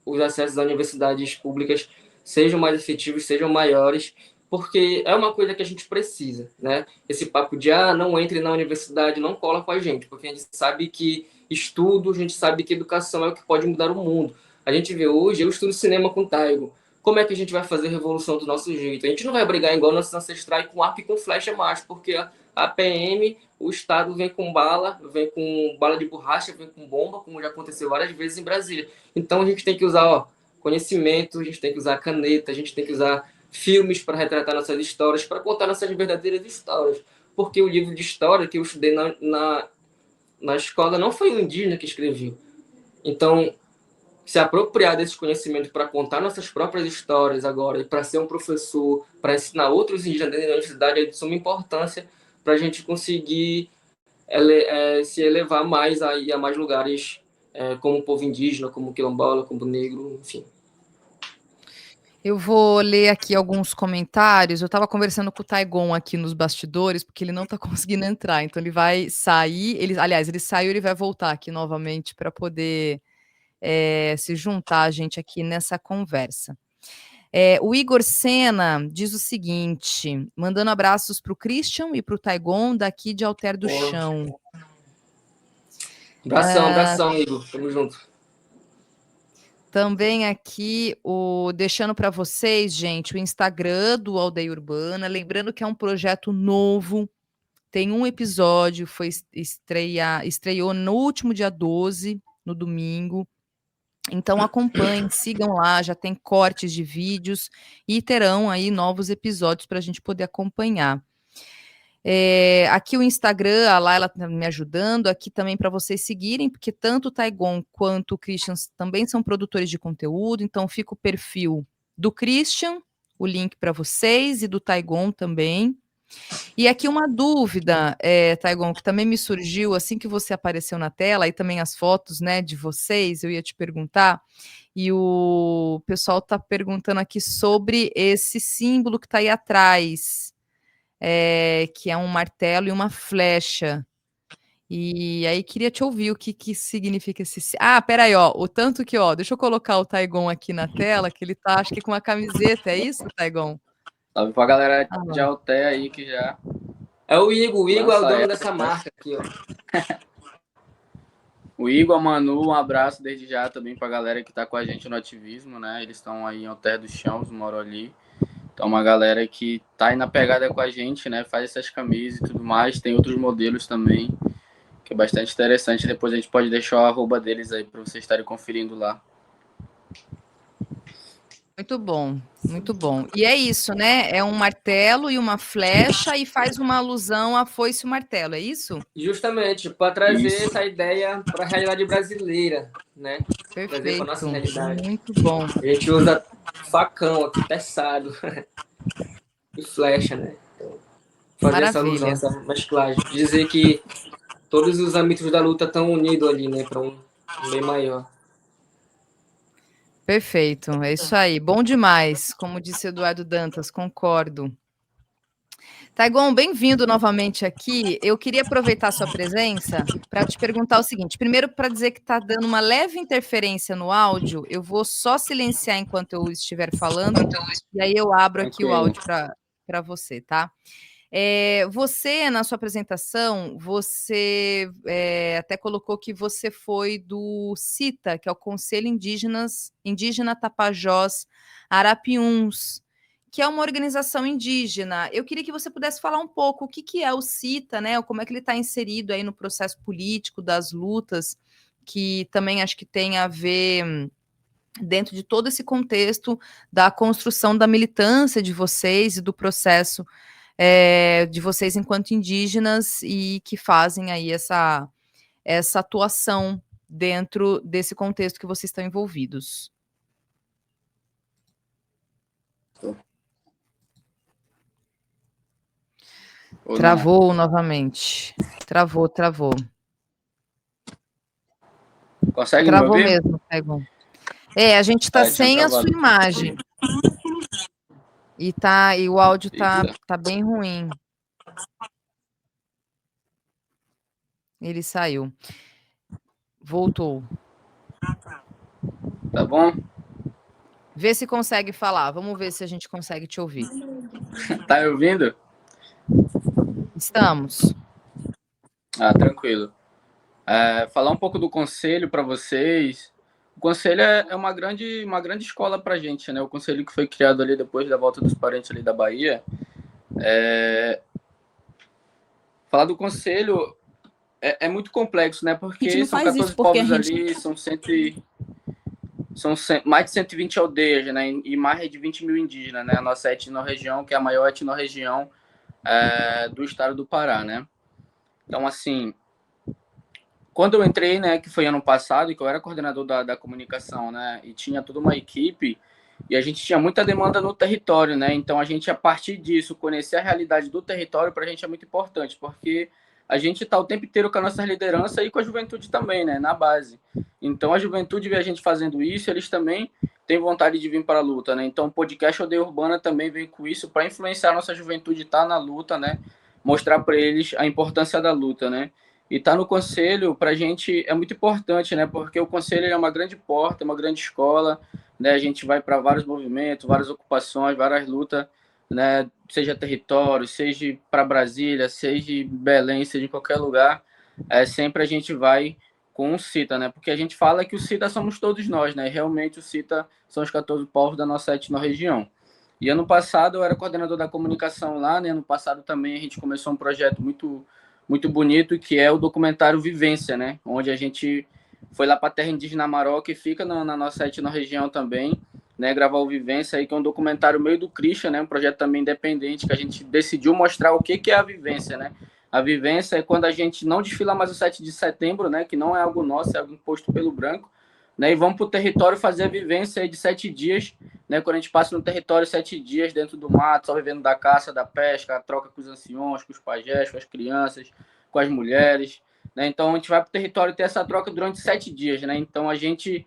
os acessos às universidades públicas sejam mais efetivos, sejam maiores, porque é uma coisa que a gente precisa, né? Esse papo de, não entre na universidade, não cola com a gente, porque a gente sabe que estudo, a gente sabe que educação é o que pode mudar o mundo. A gente vê hoje, eu estudo cinema com Taigo, como é que a gente vai fazer a revolução do nosso jeito? A gente não vai brigar igual nossos ancestrais com arco e com flecha mais, porque a PM, o Estado vem com bala de borracha, vem com bomba, como já aconteceu várias vezes em Brasília. Então a gente tem que usar conhecimento, a gente tem que usar caneta, a gente tem que usar filmes para retratar nossas histórias, para contar nossas verdadeiras histórias. Porque o livro de história que eu estudei na escola não foi o indígena que escreveu. Então, se apropriar desse conhecimento para contar nossas próprias histórias agora e para ser um professor, para ensinar outros indígenas dentro da universidade é de suma importância para a gente conseguir se elevar mais a mais lugares como o povo indígena, como o quilombola, como o negro, enfim. Eu vou ler aqui alguns comentários. Eu estava conversando com o Taigon aqui nos bastidores, porque ele não está conseguindo entrar. Então ele vai sair. Ele saiu, ele vai voltar aqui novamente para poder se juntar a gente aqui nessa conversa. O Igor Sena diz o seguinte, mandando abraços para o Christian e para o Taigon, daqui de Alter do Chão. Abração, Igor. Tamo junto. Também aqui, deixando para vocês, gente, o Instagram do Aldeia Urbana. Lembrando que é um projeto novo. Tem um episódio, estreou no último dia 12, no domingo. Então acompanhem, sigam lá, já tem cortes de vídeos e terão aí novos episódios para a gente poder acompanhar. Aqui o Instagram, a Laila está me ajudando, aqui também para vocês seguirem, porque tanto o Taigon quanto o Christian também são produtores de conteúdo, então fica o perfil do Christian, o link para vocês, e do Taigon também. E aqui uma dúvida, Taigon, que também me surgiu assim que você apareceu na tela, e também as fotos, né, de vocês, eu ia te perguntar, e o pessoal está perguntando aqui sobre esse símbolo que está aí atrás, que é um martelo e uma flecha. E aí queria te ouvir o que significa esse... Ah, peraí, ó, o tanto que, ó, deixa eu colocar o Taigon aqui na tela, que ele tá, acho que com uma camiseta, é isso, Taigon? Salve pra galera Ah, de Alté aí que já É o Igor é o lança dono ela. dessa marca aqui, ó. O Igor, a Manu, um abraço desde já também pra galera que tá com a gente no ativismo, né? Eles estão aí em Alter dos Chãos, moram ali. Então, uma galera que tá aí na pegada com a gente, né? Faz essas camisas e tudo mais. Tem outros modelos também, que é bastante interessante. Depois a gente pode deixar o arroba deles aí pra vocês estarem conferindo lá. muito bom, muito bom. E é isso, né? É um martelo e uma flecha e faz uma alusão à foice e o martelo, é isso? Justamente para trazer Isso. essa ideia para a realidade brasileira, né? Trazer para nossa Perfeito, realidade. muito bom. A gente usa facão aqui, peçado, e flecha, né? Então, fazer essa alusão, Maravilha. essa mesclagem. Dizer que todos os âmbitos da luta estão unidos ali, né? Para um bem maior. Perfeito, é isso aí. Bom demais, como disse Eduardo Dantas, concordo. Taigon, bem-vindo novamente aqui. Eu queria aproveitar a sua presença para te perguntar o seguinte: primeiro, para dizer que está dando uma leve interferência no áudio, eu vou só silenciar enquanto eu estiver falando, e aí eu abro aqui o Tranquilo. áudio para você, tá? Você, na sua apresentação, você até colocou que você foi do CITA, que é o Conselho Indígena Tapajós Arapiuns, que é uma organização indígena. Eu queria que você pudesse falar um pouco o que é o CITA, né? Como é que ele está inserido aí no processo político das lutas, que também acho que tem a ver dentro de todo esse contexto da construção da militância de vocês e do processo de vocês enquanto indígenas e que fazem aí essa atuação dentro desse contexto que vocês estão envolvidos. Ou não? Travou novamente. Travou. Consegue me Travou ouvir? mesmo, Pegon. A gente está Tinha sem a sua travado. imagem. E o áudio Eita. tá bem ruim. Ele saiu. Voltou. Tá bom? Vê se consegue falar. Vamos ver se a gente consegue te ouvir. Tá me ouvindo? Estamos. Ah, tranquilo. Falar um pouco do conselho para vocês. O conselho é uma grande escola para a gente, né? O conselho que foi criado ali depois da volta dos parentes ali da Bahia. Falar do conselho é muito complexo, né? Porque são 14 povos ali, mais de 120 aldeias, né? E mais de 20 mil indígenas, né? A nossa etnorregião, que é a maior etnorregião do estado do Pará, né? Então, assim, quando eu entrei, né, que foi ano passado, que eu era coordenador da comunicação, né, e tinha toda uma equipe, e a gente tinha muita demanda no território, né, então a gente, a partir disso, conhecer a realidade do território, para a gente é muito importante, porque a gente está o tempo inteiro com a nossa liderança e com a juventude também, né, na base. Então a juventude vê a gente fazendo isso, eles também têm vontade de vir para a luta, né, então o podcast Aldeia Urbana também vem com isso para influenciar a nossa juventude a estar na luta, né, mostrar para eles a importância da luta, né. E estar no conselho, para a gente, é muito importante, né? Porque o conselho é uma grande porta, uma grande escola, né? A gente vai para vários movimentos, várias ocupações, várias lutas, né? Seja território, seja para Brasília, seja em Belém, seja em qualquer lugar, sempre a gente vai com o CITA, né? Porque a gente fala que o CITA somos todos nós, né? E realmente o CITA são os 14 povos da nossa etnorregião. E ano passado eu era coordenador da comunicação lá, né? Ano passado também a gente começou um projeto muito bonito, que é o documentário Vivência, né? Onde a gente foi lá para a terra indígena Amaró, que fica na nossa etnorregião também, né? Gravar o Vivência aí, que é um documentário meio do Christian, né? Um projeto também independente, que a gente decidiu mostrar o que é a vivência, né? A vivência é quando a gente não desfila mais o 7 de setembro, né? Que não é algo nosso, é algo imposto pelo branco, né? E vamos para o território fazer a vivência aí de 7 dias, né? Quando a gente passa no território 7 dias dentro do mato, só vivendo da caça, da pesca, a troca com os anciões, com os pajés, com as crianças, com as mulheres, né? Então a gente vai para o território ter essa troca durante 7 dias, né? Então a gente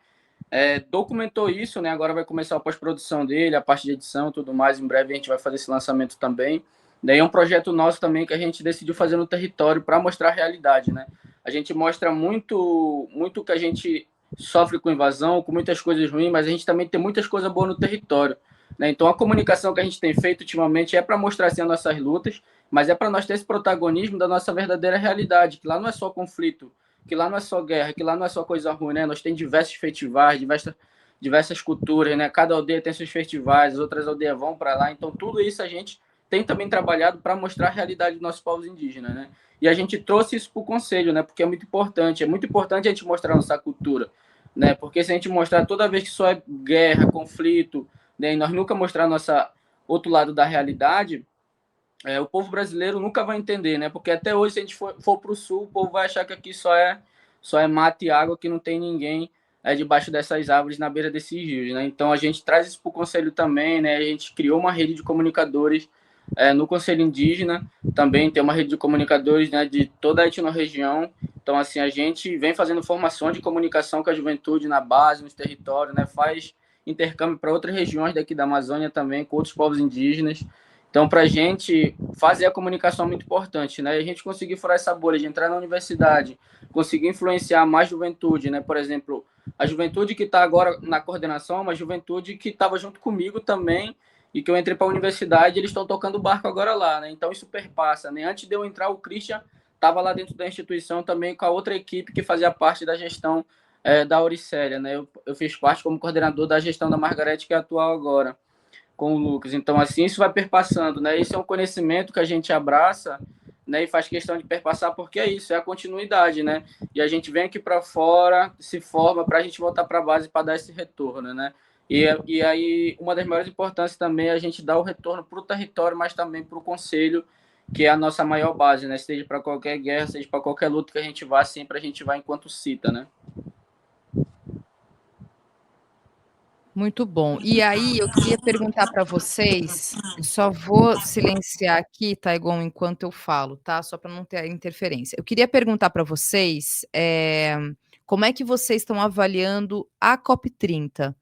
documentou isso, né? Agora vai começar a pós-produção dele, a parte de edição e tudo mais. Em breve a gente vai fazer esse lançamento também, Daí é um projeto nosso também que a gente decidiu fazer no território para mostrar a realidade, né? A gente mostra muito que a gente sofre com invasão, com muitas coisas ruins, mas a gente também tem muitas coisas boas no território, né? Então a comunicação que a gente tem feito ultimamente é para mostrar assim, as nossas lutas, mas é para nós ter esse protagonismo da nossa verdadeira realidade, que lá não é só conflito, que lá não é só guerra, que lá não é só coisa ruim, né? Nós tem diversos festivais, diversas culturas, né? Cada aldeia tem seus festivais, as outras aldeias vão para lá, então tudo isso a gente tem também trabalhado para mostrar a realidade dos nossos povos indígenas, né? E a gente trouxe isso para o conselho, né? Porque é muito importante a gente mostrar a nossa cultura, né? Porque se a gente mostrar toda vez que só é guerra, conflito, né? E nós nunca mostrar nossa outro lado da realidade, o povo brasileiro nunca vai entender, né? Porque até hoje, se a gente for para o sul, o povo vai achar que aqui só é mato e água, que não tem ninguém debaixo dessas árvores, na beira desses rios, né? Então a gente traz isso para o conselho também, né? A gente criou uma rede de comunicadores no Conselho Indígena, também tem uma rede de comunicadores, né, de toda a etnorregião. Então, assim, a gente vem fazendo formação de comunicação com a juventude na base, nos territórios, né, faz intercâmbio para outras regiões daqui da Amazônia também, com outros povos indígenas. Então, para a gente fazer a comunicação é muito importante, né? A gente conseguir furar essa bolha de entrar na universidade, conseguir influenciar mais juventude, né? Por exemplo, a juventude que está agora na coordenação, é uma juventude que estava junto comigo também, e que eu entrei para a universidade, eles estão tocando barco agora lá, né? Então isso perpassa, né? Antes de eu entrar, o Christian estava lá dentro da instituição também com a outra equipe que fazia parte da gestão da Auricélia, né? Eu fiz parte como coordenador da gestão da Margarete, que é atual agora, com o Lucas. Então, assim, isso vai perpassando, né? Esse é um conhecimento que a gente abraça, né? E faz questão de perpassar, porque é isso, é a continuidade, né? E a gente vem aqui para fora, se forma para a gente voltar para a base para dar esse retorno, né? E aí, uma das maiores importâncias também é a gente dar o retorno para o território, mas também para o conselho, que é a nossa maior base, né? Seja para qualquer guerra, seja para qualquer luta que a gente vá, sempre a gente vai enquanto cita, né? Muito bom. E aí, eu queria perguntar para vocês, eu só vou silenciar aqui, Taigon, enquanto eu falo, tá? Só para não ter interferência. Eu queria perguntar para vocês, como é que vocês estão avaliando a COP30?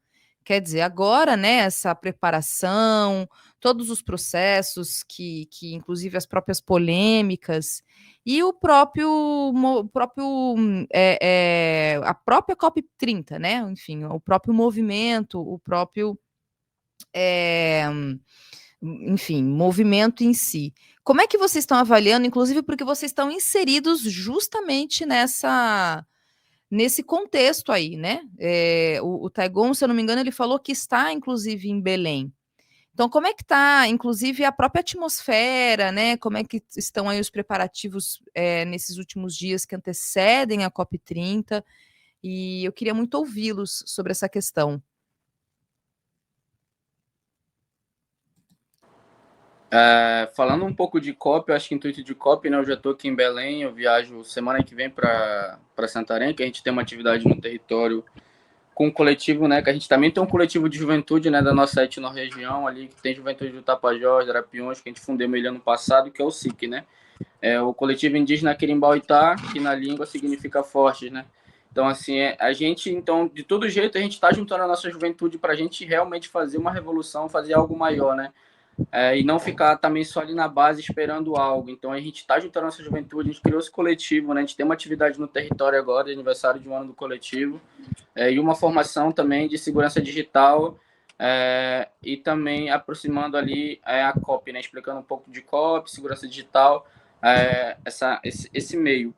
Quer dizer, agora, né, essa preparação, todos os processos que inclusive as próprias polêmicas, e a própria COP30, né? Enfim, o próprio movimento, o próprio, é, enfim, movimento em si. Como é que vocês estão avaliando, inclusive porque vocês estão inseridos justamente nesse contexto aí, né? O Taigon, se eu não me engano, ele falou que está, inclusive, em Belém. Então, como é que está, inclusive, a própria atmosfera, né? Como é que estão aí os preparativos nesses últimos dias que antecedem a COP30? E eu queria muito ouvi-los sobre essa questão. Falando um pouco de COP, eu acho que intuito de COP, né? Eu já estou aqui em Belém, eu viajo semana que vem para Santarém, que a gente tem uma atividade no território com um coletivo, né? Que a gente também tem um coletivo de juventude, né? Da nossa etnorregião ali, que tem juventude do Tapajós, da Arapiões, que a gente fundou ele ano passado, que é o SIC, né? É o coletivo indígena Quirimbaitá, que na língua significa fortes, né? Então, assim, a gente, então, de todo jeito, a gente está juntando a nossa juventude para a gente realmente fazer uma revolução, fazer algo maior, né? E não ficar também só ali na base esperando algo. Então, a gente está juntando a nossa juventude, a gente criou esse coletivo, né? A gente tem uma atividade no território agora, de aniversário de um ano do coletivo, e uma formação também de segurança digital, e também aproximando ali a COP, né? Explicando um pouco de COP, segurança digital, esse meio.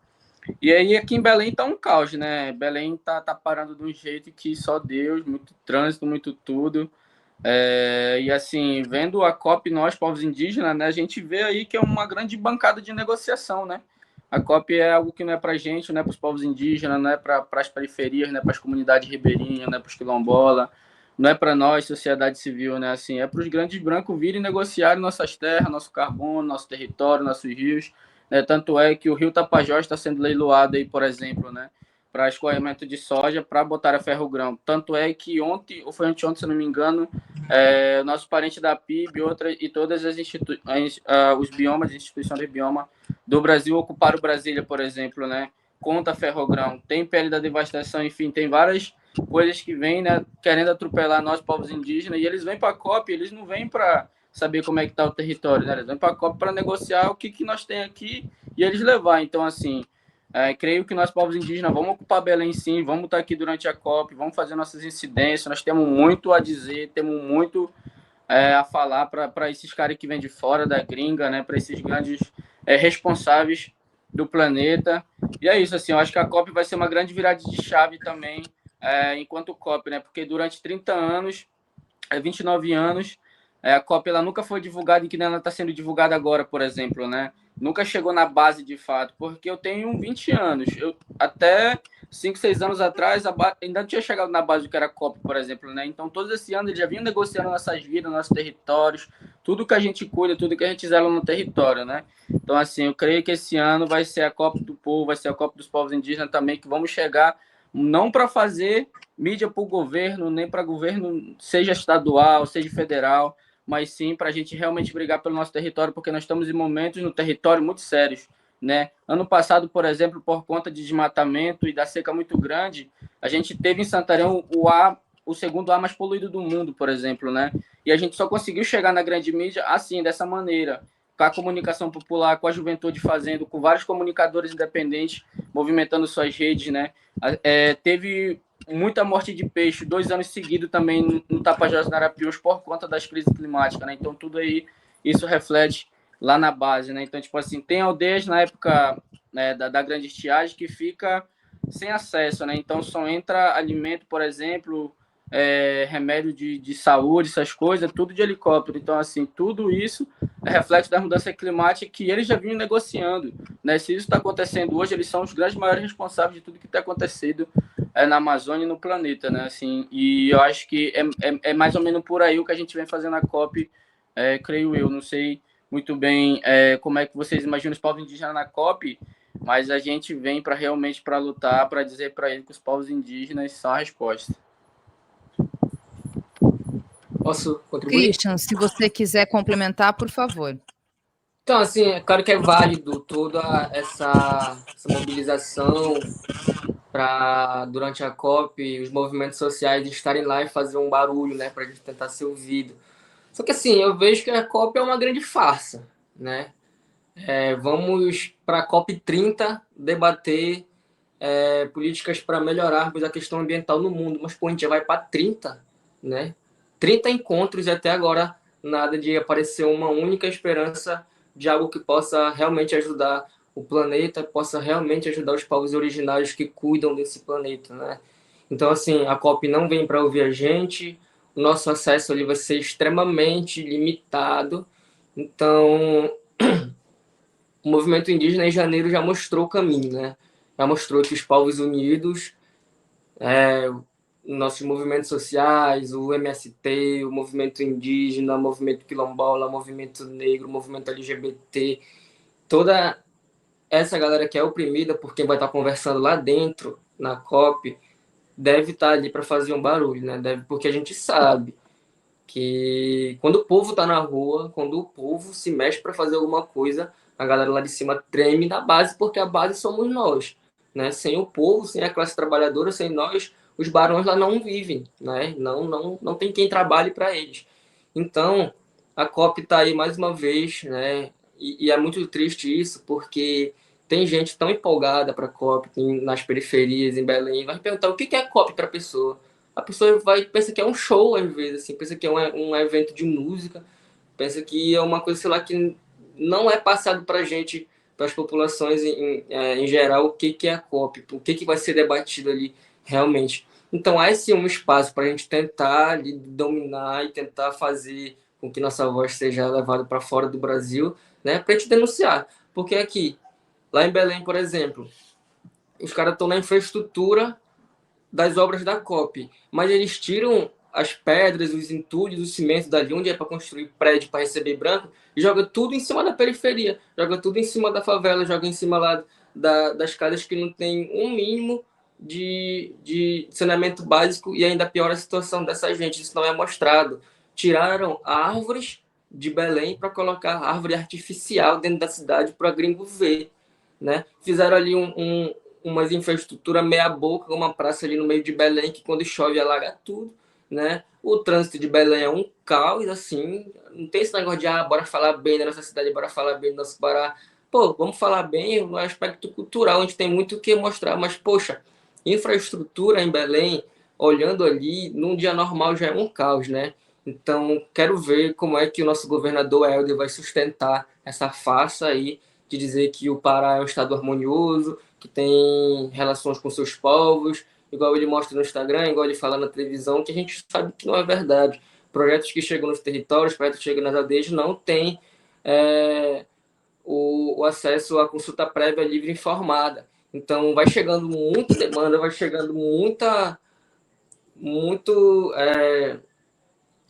E aí aqui em Belém tá um caos, né? Belém tá parando de um jeito que só Deus, muito trânsito, muito tudo. E assim, vendo a COP, nós, povos indígenas, né, a gente vê aí que é uma grande bancada de negociação, né? A COP é algo que não é para a gente, não é para os povos indígenas, não é para as periferias, não é para as comunidades ribeirinhas, não é para os quilombolas, não é para nós, sociedade civil, né? Assim, é para os grandes brancos virem negociar nossas terras, nosso carbono, nosso território, nossos rios, né? Tanto é que o rio Tapajós está sendo leiloado aí, por exemplo, né? Para escoamento de soja, para botar a ferro-grão. Tanto é que ontem, ou foi anteontem, se não me engano, nosso parente da PIB e todas as instituições, os biomas, as instituições de bioma do Brasil ocuparam Brasília, por exemplo, né? Conta ferrogrão, tem pele da devastação, enfim, tem várias coisas que vêm, né, querendo atropelar nós, povos indígenas, e eles vêm para a COP, eles não vêm para saber como é que está o território, né? Eles vêm para a COP para negociar o que nós tem aqui e eles levar. Então, assim, creio que nós, povos indígenas, vamos ocupar Belém sim, vamos estar aqui durante a COP, vamos fazer nossas incidências, nós temos muito a dizer, temos muito a falar para esses caras que vêm de fora da gringa, né? Para esses grandes responsáveis do planeta. E é isso, assim, eu acho que a COP vai ser uma grande virada de chave também, enquanto COP, né? Porque durante 30 anos, 29 anos, a COP ela nunca foi divulgada e que ela está sendo divulgada agora, por exemplo, né? Nunca chegou na base de fato, porque eu tenho 20 anos. Eu, até 5, 6 anos atrás, ainda não tinha chegado na base do que era a COP, por exemplo, né? Então, todos esses anos eles já vinham negociando nossas vidas, nossos territórios, tudo que a gente cuida, tudo que a gente zela no território, né? Então, assim, eu creio que esse ano vai ser a COP do povo, vai ser a COP dos povos indígenas também, que vamos chegar não para fazer mídia para o governo, nem para governo, seja estadual, seja federal, mas sim para a gente realmente brigar pelo nosso território, porque nós estamos em momentos no território muito sérios, né? Ano passado, por exemplo, por conta de desmatamento e da seca muito grande, a gente teve em Santarém o segundo ar mais poluído do mundo, por exemplo, né? E a gente só conseguiu chegar na grande mídia assim, dessa maneira, com a comunicação popular, com a juventude fazendo, com vários comunicadores independentes movimentando suas redes, né? Teve muita morte de peixe, 2 anos seguidos também no Tapajós e Arapiuns por conta das crises climáticas, né? Então, tudo aí, isso reflete lá na base, né? Então, tipo assim, tem aldeias na época, né, da grande estiagem que fica sem acesso, né? Então, só entra alimento, por exemplo, remédio de saúde, essas coisas, tudo de helicóptero. Então, assim, tudo isso é reflexo da mudança climática que eles já vinham negociando, né? Se isso está acontecendo hoje, eles são os grandes maiores responsáveis de tudo que está acontecendo na Amazônia e no planeta, né? Assim, e eu acho que é mais ou menos por aí o que a gente vem fazendo na COP, creio eu. Não sei muito bem como é que vocês imaginam os povos indígenas na COP, mas a gente vem para realmente para lutar, para dizer para eles que os povos indígenas são a resposta. Posso contribuir? Christian, se você quiser complementar, por favor. Então, assim, é claro que é válido toda essa mobilização para, durante a COP, os movimentos sociais estarem lá e fazer um barulho, né, para a gente tentar ser ouvido. Só que, assim, eu vejo que a COP é uma grande farsa, né? Vamos para a COP 30 debater políticas para melhorarmos a questão ambiental no mundo, mas, pô, a gente já vai para 30, né? 30 encontros e até agora nada de aparecer uma única esperança de algo que possa realmente ajudar o planeta, possa realmente ajudar os povos originários que cuidam desse planeta, né? Então, assim, a COP não vem para ouvir a gente, o nosso acesso ali vai ser extremamente limitado. Então, o movimento indígena em janeiro já mostrou o caminho, né? Já mostrou que os povos unidos, nossos movimentos sociais, o MST, o movimento indígena, o movimento quilombola, o movimento negro, o movimento LGBT, toda essa galera que é oprimida por quem vai estar conversando lá dentro, na COP, deve estar ali para fazer um barulho, né? Porque a gente sabe que quando o povo está na rua, quando o povo se mexe para fazer alguma coisa, a galera lá de cima treme da base, porque a base somos nós, né? Sem o povo, sem a classe trabalhadora, sem nós, os barões lá não vivem, né? Não tem quem trabalhe para eles. Então, a COP está aí mais uma vez, né? E é muito triste isso, porque tem gente tão empolgada para a COP, nas periferias, em Belém, vai perguntar o que é a COP para a pessoa. A pessoa pensa que é um show, às vezes, assim, pensa que é um evento de música, pensa que é uma coisa, sei lá, que não é passado para a gente, para as populações em geral, o que é a COP, o que vai ser debatido ali realmente. Então, há sim um espaço para a gente tentar ali, dominar e tentar fazer com que nossa voz seja levada para fora do Brasil, né, para a gente denunciar. Porque aqui, lá em Belém, por exemplo, os caras estão na infraestrutura das obras da COP, mas eles tiram as pedras, os entulhos, o cimento dali, onde é para construir prédio para receber branco, e joga tudo em cima da periferia, joga tudo em cima da favela, joga em cima lá das casas que não tem um mínimo de saneamento básico e ainda piora a situação dessa gente. Isso não é mostrado. Tiraram árvores de Belém para colocar árvore artificial dentro da cidade para gringo ver, né? Fizeram ali umas infraestrutura meia boca, uma praça ali no meio de Belém, que quando chove alaga tudo, né? O trânsito de Belém é um caos, assim, não tem esse negócio de, bora falar bem da nossa cidade, bora falar bem do nosso Pará. Pô, vamos falar bem no aspecto cultural, a gente tem muito o que mostrar, mas, poxa, infraestrutura em Belém, olhando ali, num dia normal já é um caos, né? Então, quero ver como é que o nosso governador Helder vai sustentar essa farsa aí de dizer que o Pará é um estado harmonioso, que tem relações com seus povos, igual ele mostra no Instagram, igual ele fala na televisão, que a gente sabe que não é verdade. Projetos que chegam nos territórios, projetos que chegam nas aldeias, não tem o acesso à consulta prévia livre e informada. Então, vai chegando muita demanda, vai chegando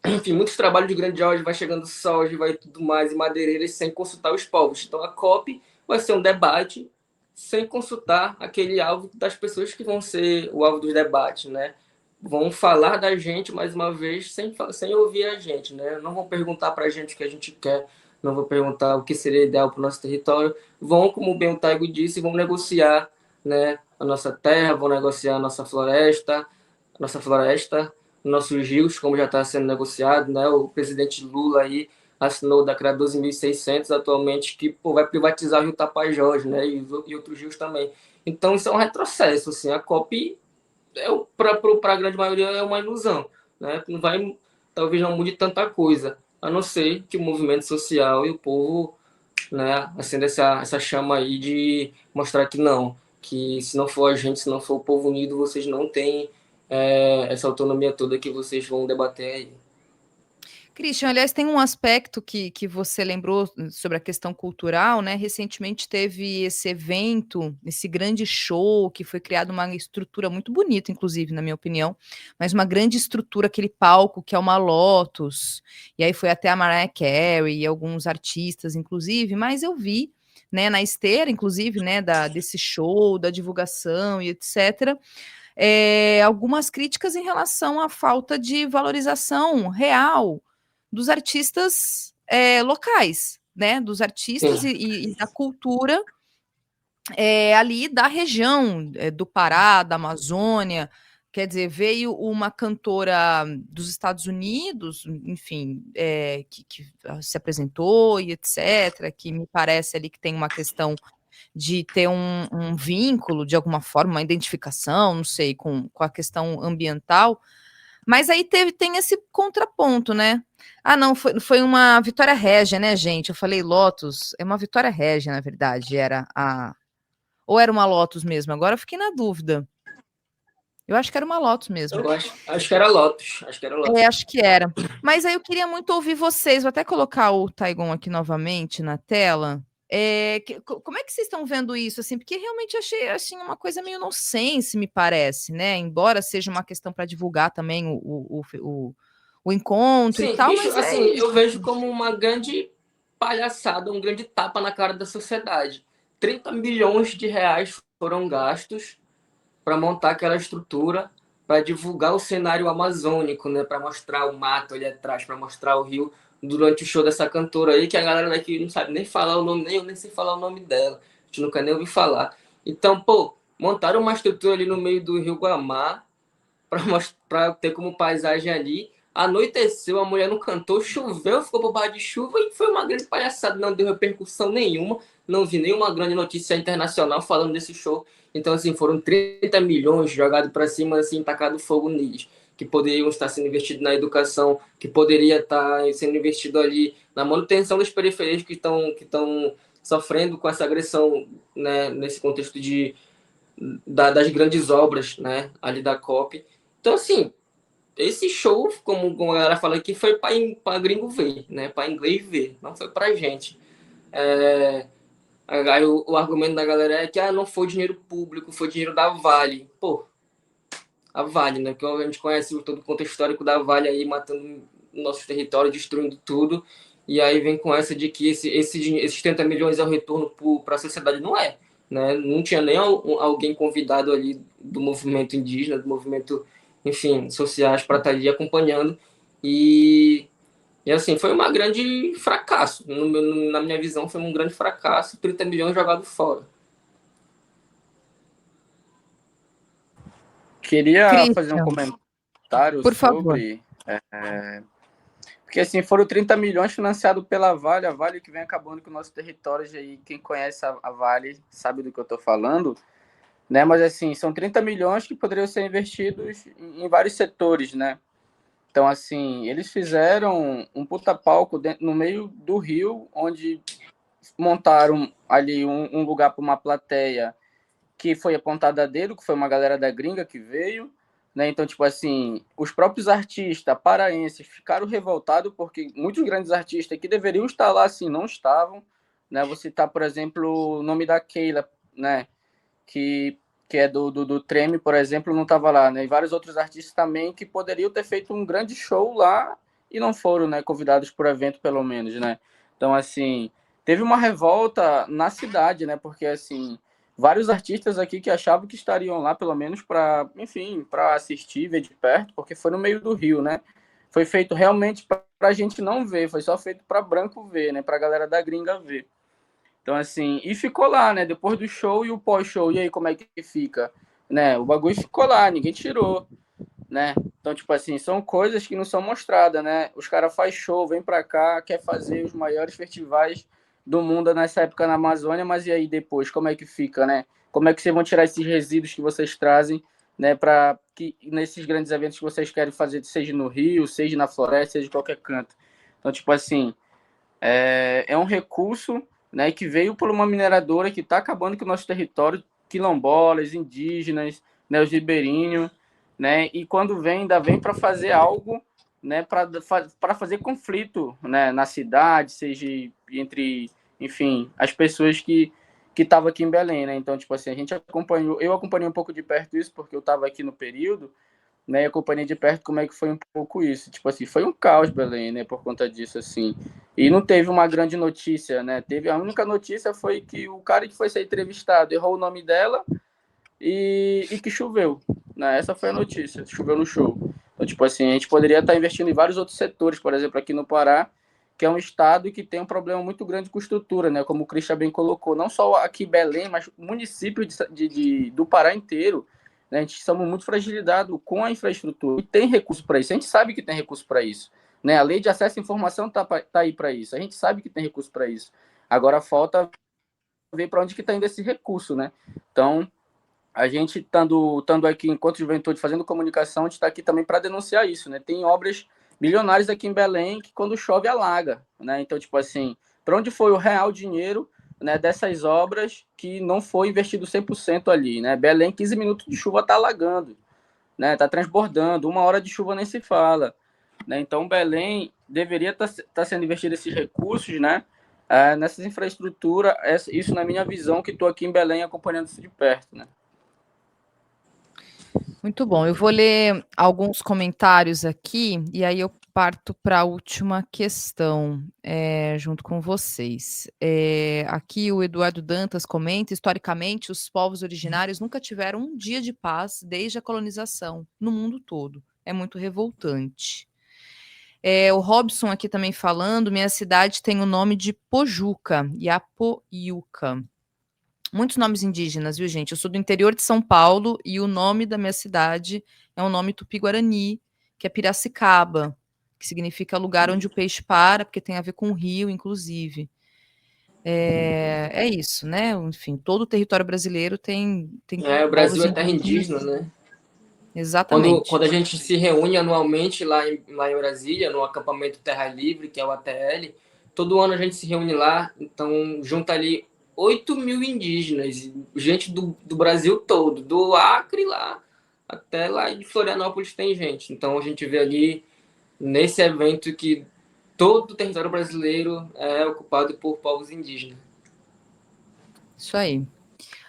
enfim, muitos trabalhos de grande ordem, vai chegando soja, vai tudo mais, e madeireiras sem consultar os povos. Então, a COP vai ser um debate sem consultar aquele alvo das pessoas que vão ser o alvo dos debates, né? Vão falar da gente, mais uma vez, sem ouvir a gente, né? Não vão perguntar para a gente o que a gente quer, não vão perguntar o que seria ideal para o nosso território. Vão, como bem o Taigo disse, vão negociar, né, a nossa terra, vão negociar a nossa floresta, nossos rios, como já está sendo negociado, né? O presidente Lula aí assinou o decreto 12.600 atualmente, que vai privatizar o Rio Tapajós, né? E outros rios também. Então, isso é um retrocesso, assim, a COP, para a grande maioria, é uma ilusão, né? Não vai, talvez não mude tanta coisa, a não ser que o movimento social e o povo, né, acenda essa chama aí de mostrar que não, que se não for a gente, se não for o povo unido, vocês não têm essa autonomia toda que vocês vão debater aí. Christian, aliás, tem um aspecto que você lembrou sobre a questão cultural, né? Recentemente teve esse evento, esse grande show, que foi criado uma estrutura muito bonita, inclusive, na minha opinião, mas uma grande estrutura, aquele palco que é uma Lotus, e aí foi até a Mariah Carey e alguns artistas, inclusive, mas eu vi, né, na esteira, inclusive, né, desse show, da divulgação e etc., algumas críticas em relação à falta de valorização real dos artistas locais, né? Dos artistas e da cultura ali da região do Pará, da Amazônia. Quer dizer, veio uma cantora dos Estados Unidos, enfim, que se apresentou e etc., que me parece ali que tem uma questão de ter um vínculo, de alguma forma, uma identificação, não sei, com a questão ambiental, mas aí tem esse contraponto, né? Ah, não, foi uma Vitória Régia, né, gente? Eu falei Lotus, é uma Vitória Régia, na verdade, ou era uma Lotus mesmo? Agora eu fiquei na dúvida. Eu acho que era uma Lotus mesmo. Eu acho que era Lotus. Acho que era Lotus. Acho que era. Mas aí eu queria muito ouvir vocês. Vou até colocar o Taigon aqui novamente na tela. Como é que vocês estão vendo isso? Assim, porque realmente achei assim, uma coisa meio nonsense, me parece, né? Embora seja uma questão para divulgar também o encontro e Sim, tal, bicho, mas assim, eu vejo como uma grande palhaçada, um grande tapa na cara da sociedade. 30 milhões de reais foram gastos para montar aquela estrutura, para divulgar o cenário amazônico, né? Para mostrar o mato ali atrás, para mostrar o rio durante o show dessa cantora aí, que a galera daqui não sabe nem falar o nome, nem eu nem sei falar o nome dela. A gente nunca nem ouviu falar. Então, pô, montaram uma estrutura ali no meio do Rio Guamá, para ter como paisagem ali. Anoiteceu, a mulher não cantou, choveu, ficou por baixo de chuva e foi uma grande palhaçada, não deu repercussão nenhuma, não vi nenhuma grande notícia internacional falando desse show. Então, assim, foram 30 milhões jogados para cima, assim, tacado fogo neles, que poderiam estar sendo investidos na educação, que poderia estar sendo investido ali na manutenção das periferias que estão sofrendo com essa agressão, né, nesse contexto das grandes obras, né, ali da COP. Então, assim, esse show, como a galera fala aqui, foi para gringo ver, né? Para inglês ver, não foi para gente. Aí o argumento da galera é que não foi dinheiro público, foi dinheiro da Vale. Pô, a Vale, né? Porque a gente conhece todo o contexto histórico da Vale aí, matando nosso território, destruindo tudo. E aí vem com essa de que esses 30 milhões é o retorno para a sociedade. Não é. Né? Não tinha nem alguém convidado ali do movimento indígena, do movimento, enfim, sociais para estar ali acompanhando. E assim, foi um grande fracasso. Na minha visão, foi um grande fracasso. 30 milhões jogados fora. Queria fazer um Christian, comentário. comentário Por favor. sobre... porque, assim, foram 30 milhões financiados pela Vale, a Vale que vem acabando com o nosso território, aí quem conhece a Vale sabe do que eu estou falando, né? Mas, assim, são 30 milhões que poderiam ser investidos em vários setores, né? Então, assim, eles fizeram um puta palco no meio do rio, onde montaram ali um lugar para uma plateia que foi apontada a dedo, que foi uma galera da gringa que veio, né? Então, tipo assim, os próprios artistas paraenses ficaram revoltados porque muitos grandes artistas que deveriam estar lá, assim, não estavam, né? Vou citar, por exemplo, o nome da Keila, né? Que é do Treme, por exemplo, não estava lá, né? E vários outros artistas também que poderiam ter feito um grande show lá e não foram, né? Convidados por evento, pelo menos, né? Então, assim, teve uma revolta na cidade, né? Porque, assim, vários artistas aqui que achavam que estariam lá, pelo menos, para, enfim, para assistir, ver de perto, porque foi no meio do Rio, né? Foi feito realmente para a gente não ver, foi só feito para branco ver, né? Para a galera da gringa ver. Então, assim, e ficou lá, né? Depois do show e o pós-show, e aí como é que fica? Né? O bagulho ficou lá, ninguém tirou, né? Então, tipo assim, são coisas que não são mostradas, né? Os caras fazem show, vem pra cá, quer fazer os maiores festivais do mundo nessa época na Amazônia, mas e aí depois, como é que fica, né? Como é que vocês vão tirar esses resíduos que vocês trazem, né? Para que nesses grandes eventos que vocês querem fazer, seja no Rio, seja na floresta, seja em qualquer canto. Então, tipo assim, é um recurso, né, que veio por uma mineradora que está acabando com o nosso território, quilombolas, indígenas, né, os ribeirinhos, né, e quando vem, ainda vem para fazer algo, né, para fazer conflito, né, na cidade, seja entre, enfim, as pessoas que estavam aqui em Belém, né. Então, tipo assim, eu acompanhei um pouco de perto isso, porque eu estava aqui no período, né, eu acompanhei de perto como é que foi um pouco isso. Tipo assim, foi um caos Belém, né, por conta disso, assim. E não teve uma grande notícia, né? A única notícia foi que o cara que foi ser entrevistado errou o nome dela e que choveu, né? Essa foi a notícia, choveu no show. Então, tipo assim, a gente poderia estar investindo em vários outros setores, por exemplo, aqui no Pará, que é um estado que tem um problema muito grande com estrutura, né? Como o Christian bem colocou, não só aqui em Belém, mas o município do Pará inteiro, né? A gente estamos muito fragilizados com a infraestrutura. E tem recurso para isso, a gente sabe que tem recurso para isso. Né? A lei de acesso à informação tá aí para isso, a gente sabe que tem recurso para isso. Agora falta ver para onde que está indo esse recurso, né? Então, a gente estando aqui enquanto juventude fazendo comunicação, a gente está aqui também para denunciar isso, né? Tem obras bilionárias aqui em Belém que quando chove alaga, né? Então, tipo assim, para onde foi o real dinheiro, né, dessas obras que não foi investido 100% ali, né? Belém, 15 minutos de chuva tá alagando, né? Tá transbordando, 1 hora de chuva nem se fala, né? Então, Belém deveria estar sendo investido esses recursos, né? Nessas infraestruturas, isso na minha visão, que estou aqui em Belém acompanhando isso de perto, né? Muito bom. Eu vou ler alguns comentários aqui e aí eu parto para a última questão, junto com vocês. Aqui o Eduardo Dantas comenta: historicamente, os povos originários nunca tiveram um dia de paz desde a colonização, no mundo todo. É muito revoltante. O Robson aqui também falando: minha cidade tem o nome de Pojuca, Iapoiuca. Muitos nomes indígenas, viu, gente? Eu sou do interior de São Paulo e o nome da minha cidade é um nome tupi-guarani, que é Piracicaba, que significa lugar onde o peixe para, porque tem a ver com o rio, inclusive. É isso, né? Enfim, todo o território brasileiro tem O povos Brasil é terra indígenas. indígena, né? Exatamente. Quando a gente se reúne anualmente lá em Brasília, no acampamento Terra Livre, que é o ATL, todo ano a gente se reúne lá, então junta ali 8 mil indígenas, gente do Brasil todo, do Acre lá até lá de Florianópolis tem gente. Então a gente vê ali nesse evento que todo o território brasileiro é ocupado por povos indígenas. Isso aí.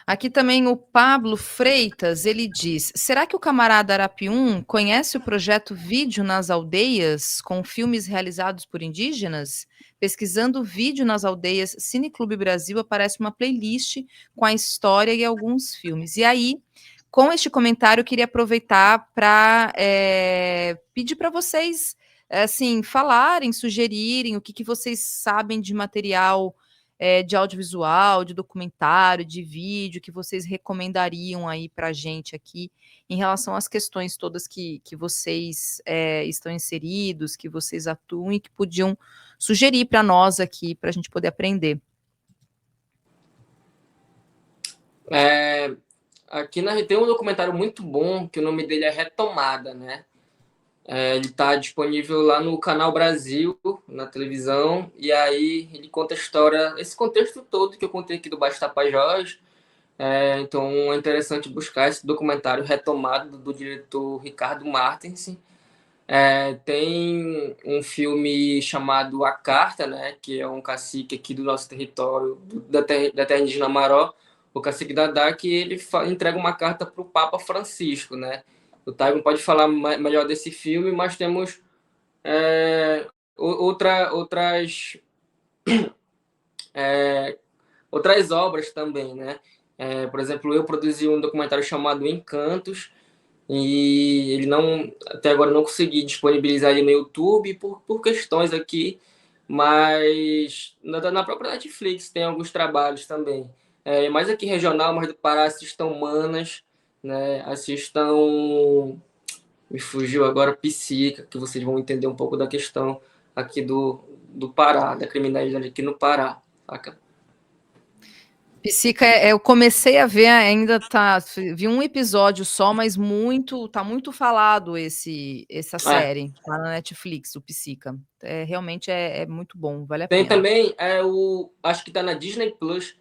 Aqui também o Pablo Freitas, ele diz: será que o camarada Arapium conhece o projeto Vídeo nas Aldeias, com filmes realizados por indígenas? Pesquisando vídeo nas aldeias, Cineclube Brasil aparece uma playlist com a história e alguns filmes. E aí, com este comentário, eu queria aproveitar para pedir para vocês assim, falarem, sugerirem o que vocês sabem de material de audiovisual, de documentário, de vídeo, que vocês recomendariam aí para a gente aqui, em relação às questões todas que vocês estão inseridos, que vocês atuam e que podiam sugerir para nós aqui, para a gente poder aprender? Aqui tem um documentário muito bom, que o nome dele é Retomada, né? Ele está disponível lá no Canal Brasil, na televisão, e aí ele conta a história, esse contexto todo que eu contei aqui do Baixo Tapajós. Então é interessante buscar esse documentário Retomada, do diretor Ricardo Martens. Tem um filme chamado A Carta, né, que é um cacique aqui do nosso território, da terra indígena Maró, o cacique Dadá, que ele entrega uma carta para o Papa Francisco, né? O Taigo pode falar melhor desse filme, mas temos outras obras também, né? Por exemplo, eu produzi um documentário chamado Encantos, e ele até agora não consegui disponibilizar ele no YouTube por questões aqui, mas na própria Netflix tem alguns trabalhos também. Mais aqui regional, mas do Pará, assistam Manas, né? Assistam, me fugiu agora, Psica, que vocês vão entender um pouco da questão aqui do Pará, da criminalidade aqui no Pará, saca? Psica, eu comecei a ver, ainda vi um episódio só, mas tá muito falado essa série, tá na Netflix, o Psica. Realmente é muito bom, vale a pena. Tem também, acho que tá na Disney Plus,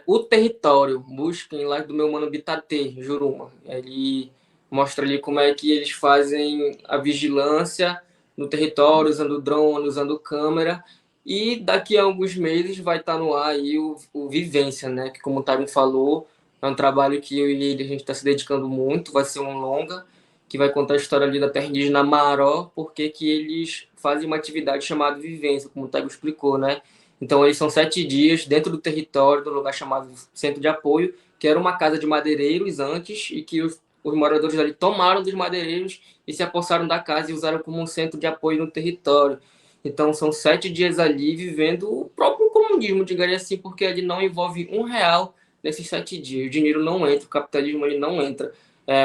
O Território, busquem lá do meu mano Bitatê, Juruma. Ele mostra ali como é que eles fazem a vigilância no território, usando drone, usando câmera. E daqui a alguns meses vai estar no ar aí o Vivência, né? Que, como o Tarim falou, é um trabalho que eu e ele a gente está se dedicando muito. Vai ser um longa que vai contar a história ali da terra indígena Maró, porque que eles fazem uma atividade chamada Vivência, como o Tarim explicou, né? Então, eles são 7 dias dentro do território, do lugar chamado Centro de Apoio, que era uma casa de madeireiros antes, e que os moradores ali tomaram dos madeireiros e se apossaram da casa e usaram como um centro de apoio no território. Então, são 7 dias ali vivendo o próprio comunismo, digaria assim, porque ele não envolve R$1 nesses 7 dias. O dinheiro não entra, o capitalismo ele não entra.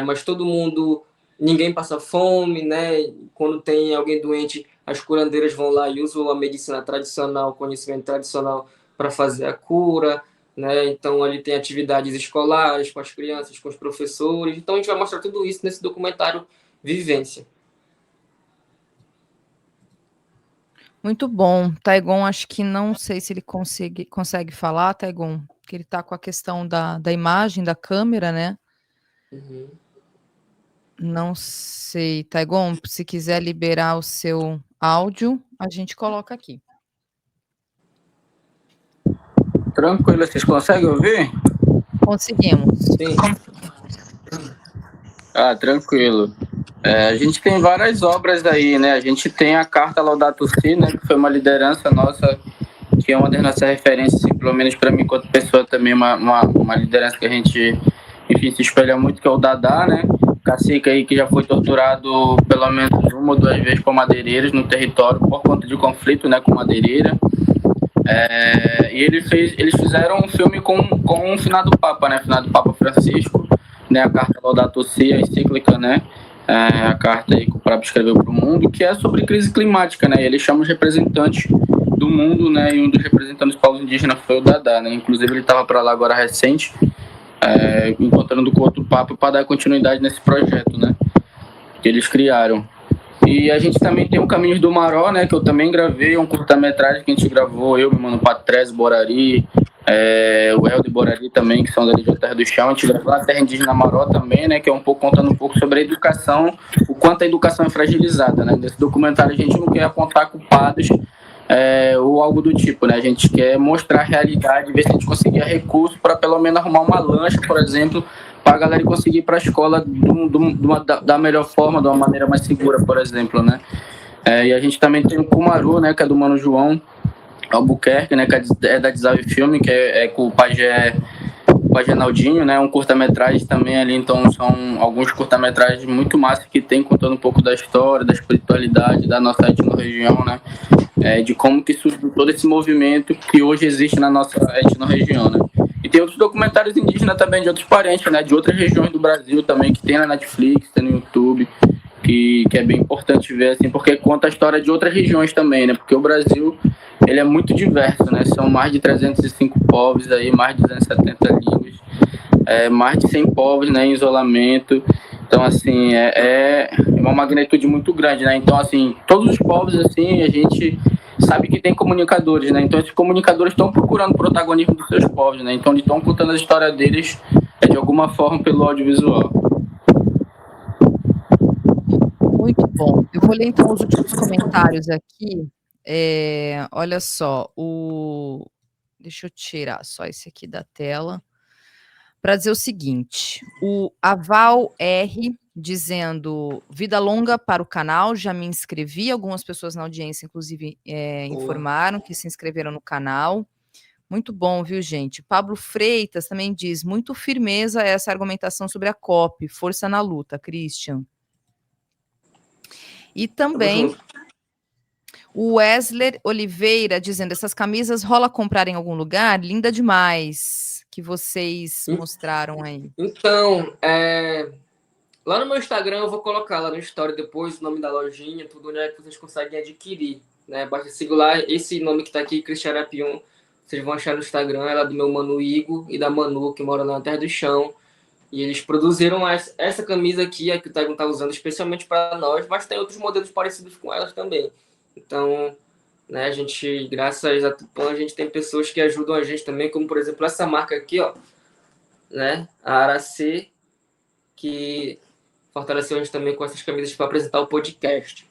Mas todo mundo, ninguém passa fome, né? Quando tem alguém doente, as curandeiras vão lá e usam a medicina tradicional, o conhecimento tradicional para fazer a cura, né? Então, ali tem atividades escolares com as crianças, com os professores. Então, a gente vai mostrar tudo isso nesse documentário Vivência. Muito bom. Taigon, acho que não sei se ele consegue falar, Taigon, que ele está com a questão da imagem, da câmera, né? Uhum. Não sei. Taigon, se quiser liberar o seu áudio, a gente coloca aqui. Tranquilo, vocês conseguem ouvir? Conseguimos. Sim. Tranquilo. A gente tem várias obras aí, né? A gente tem a Carta Laudato Si, né? Que foi uma liderança nossa, que é uma das nossas referências, assim, pelo menos para mim, enquanto pessoa, também uma liderança que a gente, enfim, se espelha muito, que é o Dadá, né? Cacique aí que já foi torturado pelo menos 1 ou 2 vezes por madeireiros no território por conta de conflito, né? Com madeireira. E eles fizeram um filme com o finado Papa, né? Finado Papa Francisco, né? A Carta Laudato Si, a encíclica, né? A carta aí que o Papa escreveu para o mundo, que é sobre crise climática, né? E ele chama os representantes do mundo, né? E um dos representantes dos povos indígenas foi o Dadá, né? Inclusive ele estava para lá agora recente, encontrando com outro Papa para dar continuidade nesse projeto, né? Que eles criaram. E a gente também tem o Caminhos do Maró, né? Que eu também gravei, um curta-metragem que a gente gravou, eu, meu mano Patrese, Borari, o El de Borari também, que são da região Terra do Chão. A gente gravou a Terra Indígena Maró também, né? Que é contando um pouco sobre a educação, o quanto a educação é fragilizada, né? Nesse documentário a gente não quer apontar culpados ou algo do tipo, né? A gente quer mostrar a realidade, ver se a gente conseguir recurso para pelo menos arrumar uma lancha, por exemplo, para a galera conseguir ir para a escola da melhor forma, de uma maneira mais segura, por exemplo, né? E a gente também tem o Kumaru, né? Que é do Mano João Albuquerque, né? Que é da Desalve Filme, que é com o Pajé Naldinho, né? Um curta-metragem também ali, então são alguns curta-metragens muito massa que tem contando um pouco da história, da espiritualidade da nossa etnorregião, né? de como que surgiu todo esse movimento que hoje existe na nossa etnorregião, né? E tem outros documentários indígenas também de outros parentes, né? De outras regiões do Brasil também, que tem na Netflix, tem no YouTube, que é bem importante ver, assim, porque conta a história de outras regiões também, né? Porque o Brasil, ele é muito diverso, né? São mais de 305 povos aí, mais de 270 línguas, mais de 100 povos, né, em isolamento. Então, assim, é uma magnitude muito grande, né? Então, assim, todos os povos, assim, a gente sabe que tem comunicadores, né? Então, esses comunicadores estão procurando o protagonismo dos seus povos, né? Então, eles estão contando a história deles de alguma forma pelo audiovisual. Muito bom. Eu vou ler, então, os últimos comentários aqui. Olha só, deixa eu tirar só esse aqui da tela para dizer o seguinte: o Aval R dizendo vida longa para o canal, já me inscrevi. Algumas pessoas na audiência, inclusive, informaram que se inscreveram no canal. Muito bom, viu, gente? Pablo Freitas também diz: muito firmeza essa argumentação sobre a COP, força na luta, Christian. E também o Wesley Oliveira dizendo: essas camisas rola comprar em algum lugar? Linda demais, que vocês mostraram aí. Então, lá no meu Instagram eu vou colocar lá no story depois o nome da lojinha, tudo onde é que vocês conseguem adquirir, né? Basta seguir lá esse nome que tá aqui, Christian Arapium. Vocês vão achar no Instagram, ela é do meu mano Igor e da Manu, que mora lá na Terra do Chão. E eles produziram essa camisa aqui, a que o Taigon tá usando especialmente para nós, mas tem outros modelos parecidos com elas também. Então, né, a gente, graças a Tupã, a gente tem pessoas que ajudam a gente também, como por exemplo essa marca aqui, ó, né, a Aracê, que fortaleceu a gente também com essas camisas para apresentar o podcast.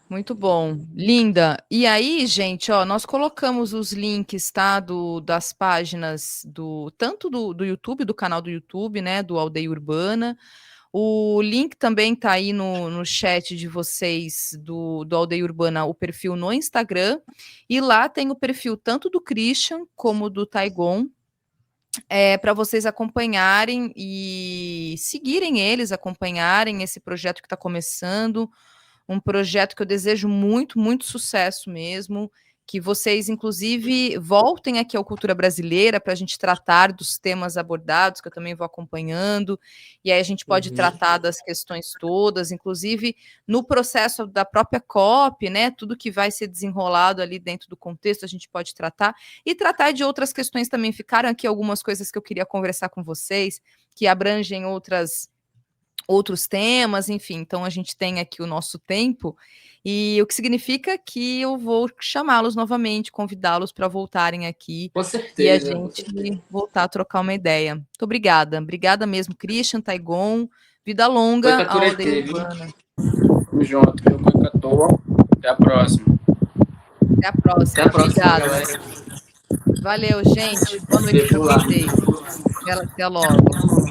Muito bom, linda. E aí, gente, ó, nós colocamos os links, tá, das páginas tanto do YouTube, do canal do YouTube, né, do Aldeia Urbana. O link também tá aí no chat de vocês do Aldeia Urbana, o perfil no Instagram. E lá tem o perfil tanto do Christian como do Taigon, para vocês acompanharem e seguirem eles, acompanharem esse projeto que está começando. Um projeto que eu desejo muito, muito sucesso mesmo, que vocês, inclusive, voltem aqui ao Cultura Brasileira para a gente tratar dos temas abordados, que eu também vou acompanhando, e aí a gente pode tratar das questões todas, inclusive no processo da própria COP, né, tudo que vai ser desenrolado ali dentro do contexto, a gente pode tratar, e tratar de outras questões também. Ficaram aqui algumas coisas que eu queria conversar com vocês, que abrangem outros temas, enfim, então a gente tem aqui o nosso tempo, e o que significa que eu vou chamá-los novamente, convidá-los para voltarem aqui. Com certeza, e a gente voltar a trocar uma ideia. Muito obrigada mesmo, Christian, Taigon, vida longa ao Aldeia Urbana. Tamo junto, viu, Cacatoa? Até a próxima. Até a próxima. Até a próxima, obrigada. galera. Valeu, gente. Boa noite para vocês. Até logo.